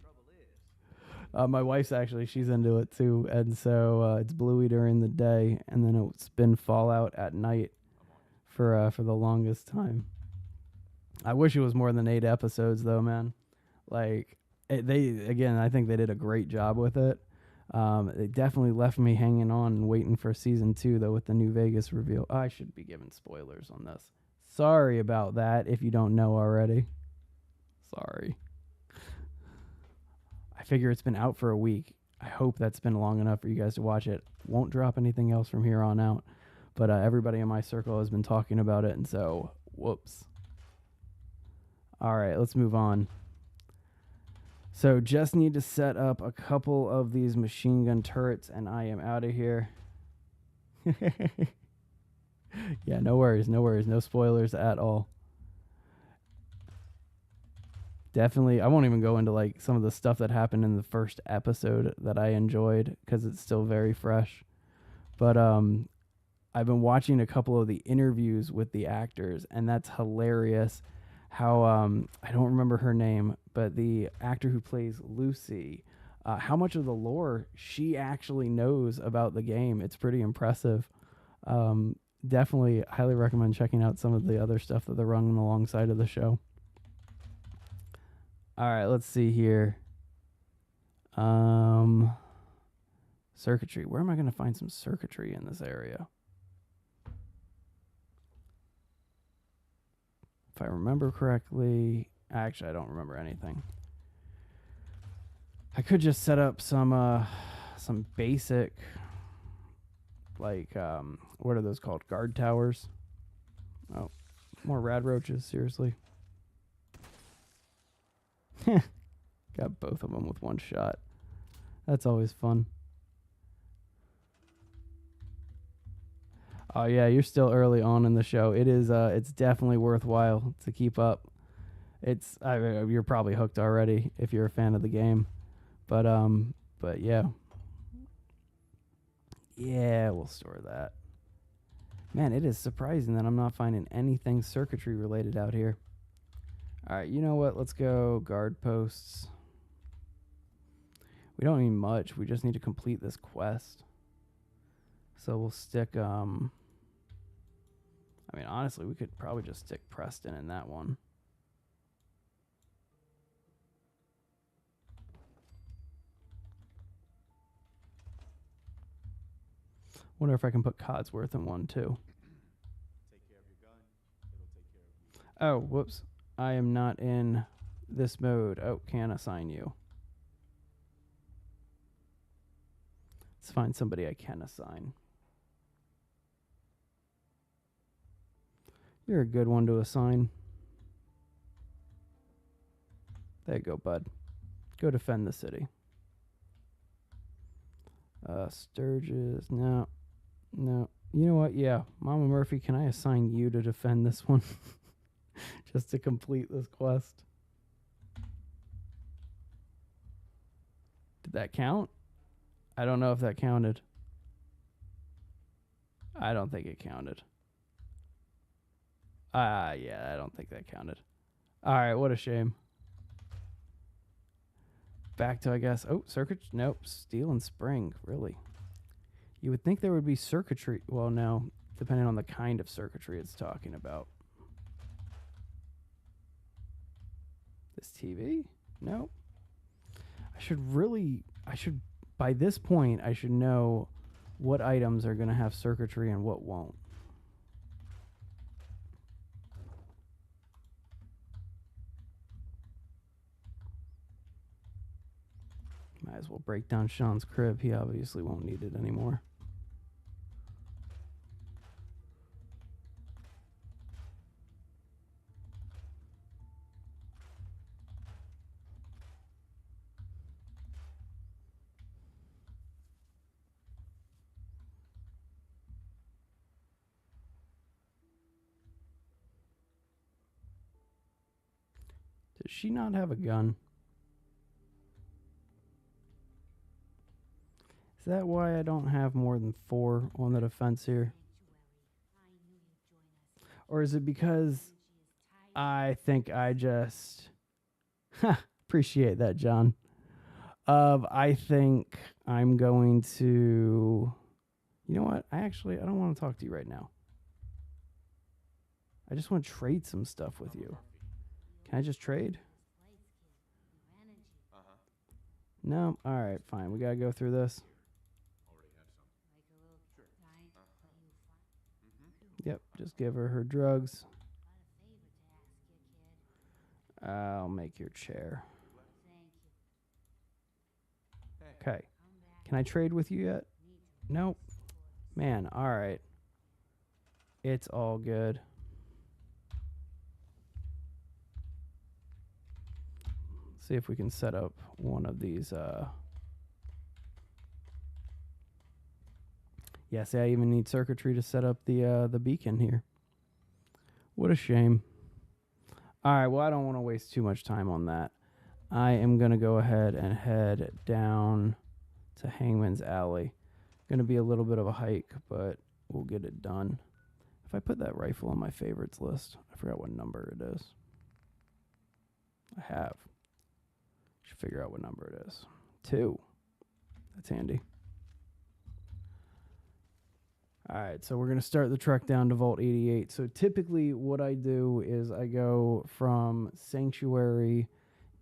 My wife's actually, she's into it, too. And so it's Bluey during the day, and then it's been Fallout at night for the longest time. I wish it was more than 8 episodes, though, man. Like, I think they did a great job with it. It definitely left me hanging on and waiting for season 2, though, with the New Vegas reveal. I should be giving spoilers on this. Sorry about that if you don't know already. Sorry. I figure it's been out for a week. I hope that's been long enough for you guys to watch it. Won't drop anything else from here on out. But everybody in my circle has been talking about it, and so, whoops. All right, let's move on. So just need to set up a couple of these machine gun turrets, and I am out of here. Yeah, no worries, no worries. No spoilers at all. Definitely, I won't even go into like some of the stuff that happened in the first episode that I enjoyed because it's still very fresh. But I've been watching a couple of the interviews with the actors, and that's hilarious. How I don't remember her name, but the actor who plays Lucy, how much of the lore she actually knows about the game. It's pretty impressive. Definitely highly recommend checking out some of the other stuff that they're running alongside of the show. All right, let's see here. Circuitry. Where am I going to find some circuitry in this area? If I remember correctly, actually, I don't remember anything. I could just set up some basic, like, what are those called? Guard towers. Oh, more rad roaches, seriously. Got both of them with one shot. That's always fun. Oh yeah, you're still early on in the show. It is. It's definitely worthwhile to keep up. You're probably hooked already if you're a fan of the game, but yeah, we'll store that. Man, it is surprising that I'm not finding anything circuitry related out here. All right, you know what? Let's go guard posts. We don't need much. We just need to complete this quest. So we'll stick, I mean, honestly, we could probably just stick Preston in that one. Wonder if I can put Codsworth in one, too. Take care of your gun. It'll take care of you. Oh, whoops. I am not in this mode. Oh, can't assign you. Let's find somebody I can assign. You're a good one to assign. There you go, bud. Go defend the city. Sturgis. No. You know what? Yeah. Mama Murphy, can I assign you to defend this one? Just to complete this quest. Did that count? I don't know if that counted. I don't think it counted. Yeah, I don't think that counted. Alright, what a shame. Back to, I guess, circuit, nope, steel and spring, really. You would think there would be circuitry, well, no, depending on the kind of circuitry it's talking about. This TV? No. By this point, I should know what items are going to have circuitry and what won't. Might as well break down Sean's crib. He obviously won't need it anymore. Does she not have a gun? Is that why I don't have more than 4 on the defense here? Or is it because I think I just... appreciate that, John. I think I'm going to... You know what? I don't want to talk to you right now. I just want to trade some stuff with you. Can I just trade? No? Alright, fine. We gotta go through this. Yep, just give her drugs. I'll make your chair. Okay. Can I trade with you yet? Nope. Man, alright. It's all good. See if we can set up one of these. Yeah, see, I even need circuitry to set up the beacon here. What a shame. All right, well, I don't want to waste too much time on that. I am going to go ahead and head down to Hangman's Alley. Going to be a little bit of a hike, but we'll get it done. If I put that rifle on my favorites list, I forgot what number it is. I have. Should figure out what number it is. 2. That's handy. All right, so we're going to start the trek down to Vault 88. So typically what I do is I go from Sanctuary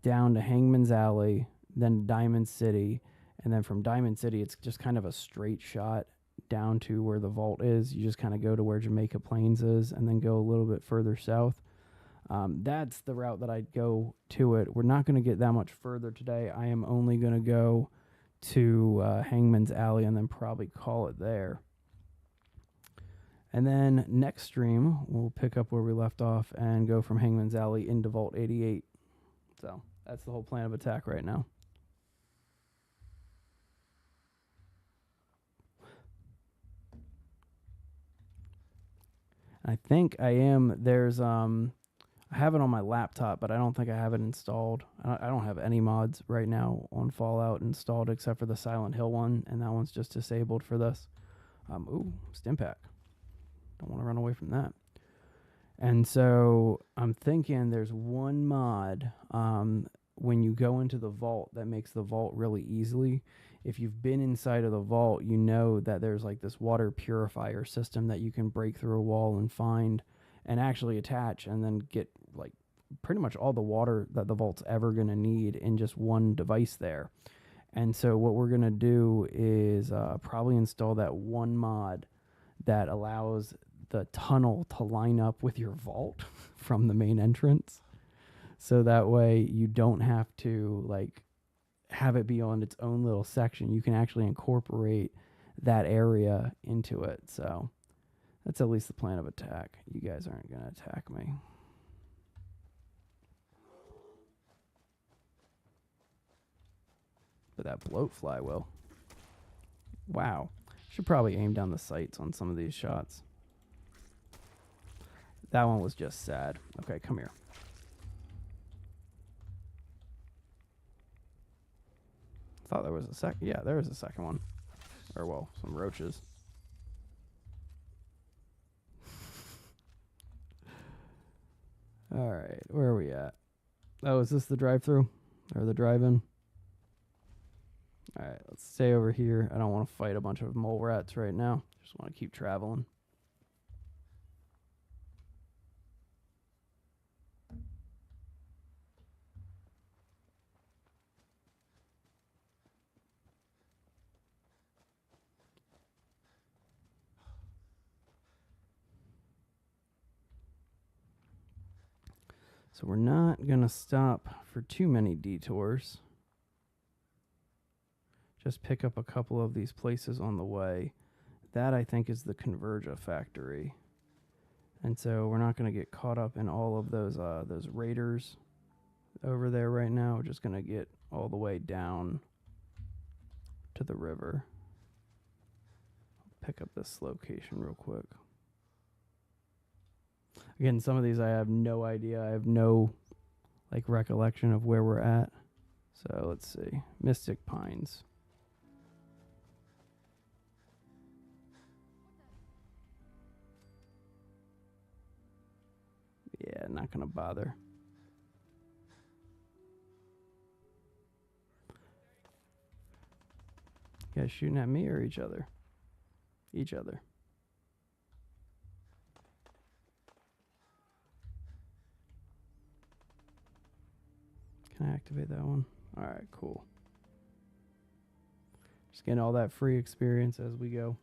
down to Hangman's Alley, then Diamond City, and then from Diamond City, it's just kind of a straight shot down to where the vault is. You just kind of go to where Jamaica Plains is and then go a little bit further south. That's the route that I'd go to it. We're not going to get that much further today. I am only going to go to Hangman's Alley and then probably call it there. And then next stream, we'll pick up where we left off and go from Hangman's Alley into Vault 88. So that's the whole plan of attack right now. I think I am, I have it on my laptop, but I don't think I have it installed. I don't have any mods right now on Fallout installed except for the Silent Hill one, and that one's just disabled for this. Ooh, Stimpak. Don't want to run away from that. And so I'm thinking there's one mod when you go into the vault that makes the vault really easily. If you've been inside of the vault, you know that there's like this water purifier system that you can break through a wall and find and actually attach and then get like pretty much all the water that the vault's ever going to need in just one device there. And so what we're going to do is probably install that one mod that allows the tunnel to line up with your vault from the main entrance. So that way you don't have to like have it be on its own little section. You can actually incorporate that area into it. So that's at least the plan of attack. You guys aren't going to attack me. But that bloatfly will. Wow. Should probably aim down the sights on some of these shots. That one was just sad. Okay, come here. Thought there was a second. Yeah, there was a second one. Or, well, some roaches. All right, where are we at? Oh, is this the drive-through? Or the drive-in? All right, let's stay over here. I don't want to fight a bunch of mole rats right now. Just want to keep traveling. So we're not going to stop for too many detours. Just pick up a couple of these places on the way. That, I think, is the Convergia factory. And so we're not going to get caught up in all of those raiders over there right now. We're just going to get all the way down to the river. Pick up this location real quick. Again, some of these I have no idea. I have no like recollection of where we're at. So let's see. Mystic Pines. Yeah, not gonna bother. You guys shooting at me or each other? Each other. Can I activate that one? Alright, cool. Just getting all that free experience as we go.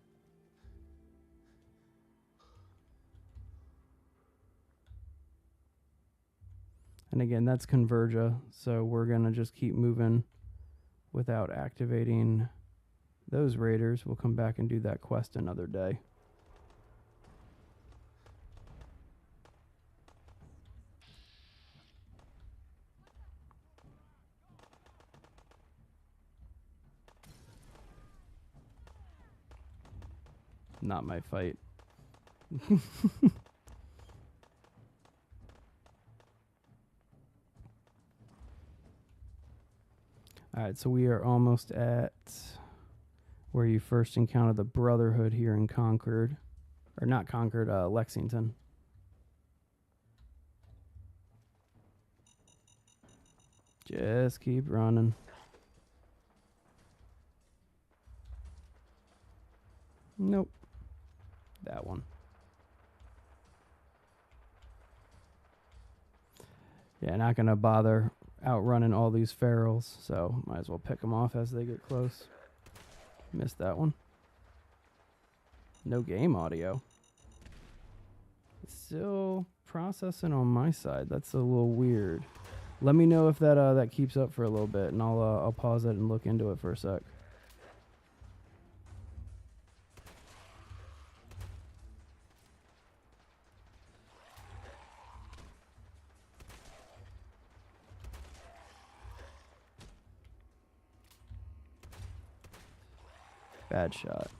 And again, that's Convergia, so we're going to just keep moving without activating those raiders. We'll come back and do that quest another day. Not my fight. Alright, so we are almost at where you first encounter the Brotherhood here in Concord. Or not Concord, Lexington. Just keep running. Nope. That one. Yeah, not gonna bother outrunning all these ferals, so might as well pick them off as they get close. Missed that one. No game audio. It's still processing on my side. That's a little weird. Let me know if that that keeps up for a little bit, and I'll pause it and look into it for a sec. Bad shot.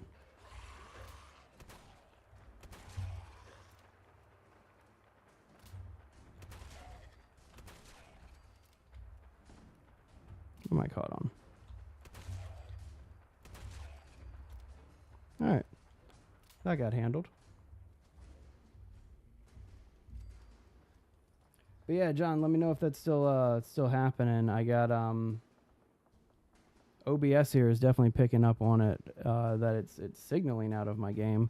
What am I caught on? Alright. That got handled. But yeah, John, let me know if that's still happening. I got OBS here is definitely picking up on it, that it's signaling out of my game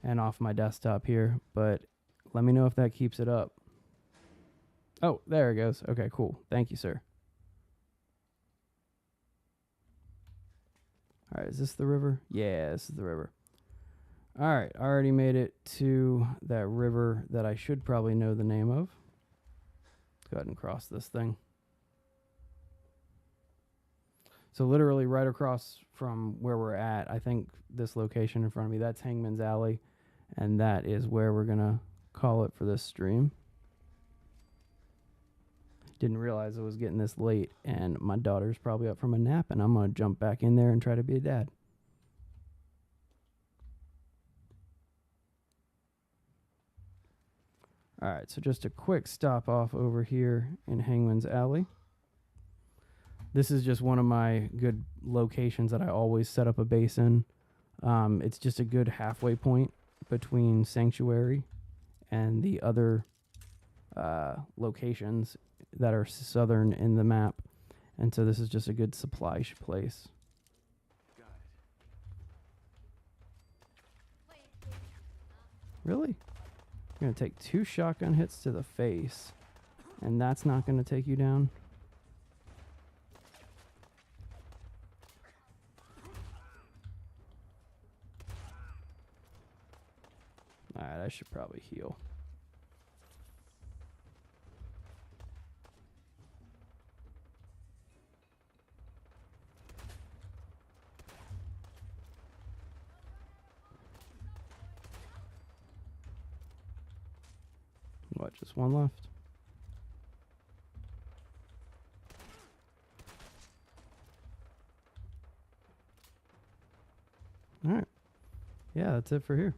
and off my desktop here, but let me know if that keeps it up. Oh, there it goes. Okay, cool. Thank you, sir. All right, is this the river? Yeah, this is the river. All right, I already made it to that river that I should probably know the name of. Let's go ahead and cross this thing. So literally right across from where we're at, I think this location in front of me, that's Hangman's Alley, and that is where we're going to call it for this stream. Didn't realize it was getting this late, and my daughter's probably up from a nap, and I'm going to jump back in there and try to be a dad. All right, so just a quick stop off over here in Hangman's Alley. This is just one of my good locations that I always set up a base in. It's just a good halfway point between Sanctuary and the other locations that are southern in the map. And so this is just a good supply place. Really? You're going to take 2 shotgun hits to the face, and that's not going to take you down? Alright, I should probably heal. What, just one left? Alright. Yeah, that's it for here.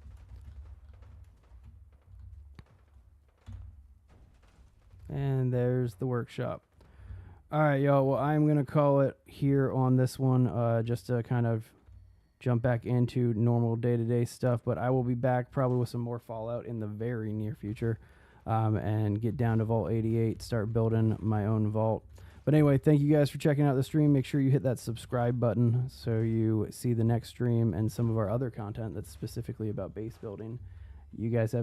And there's the workshop. All right, y'all. Well, I'm going to call it here on this one just to kind of jump back into normal day-to-day stuff. But I will be back probably with some more Fallout in the very near future and get down to Vault 88, start building my own vault. But anyway, thank you guys for checking out the stream. Make sure you hit that subscribe button so you see the next stream and some of our other content that's specifically about base building. You guys have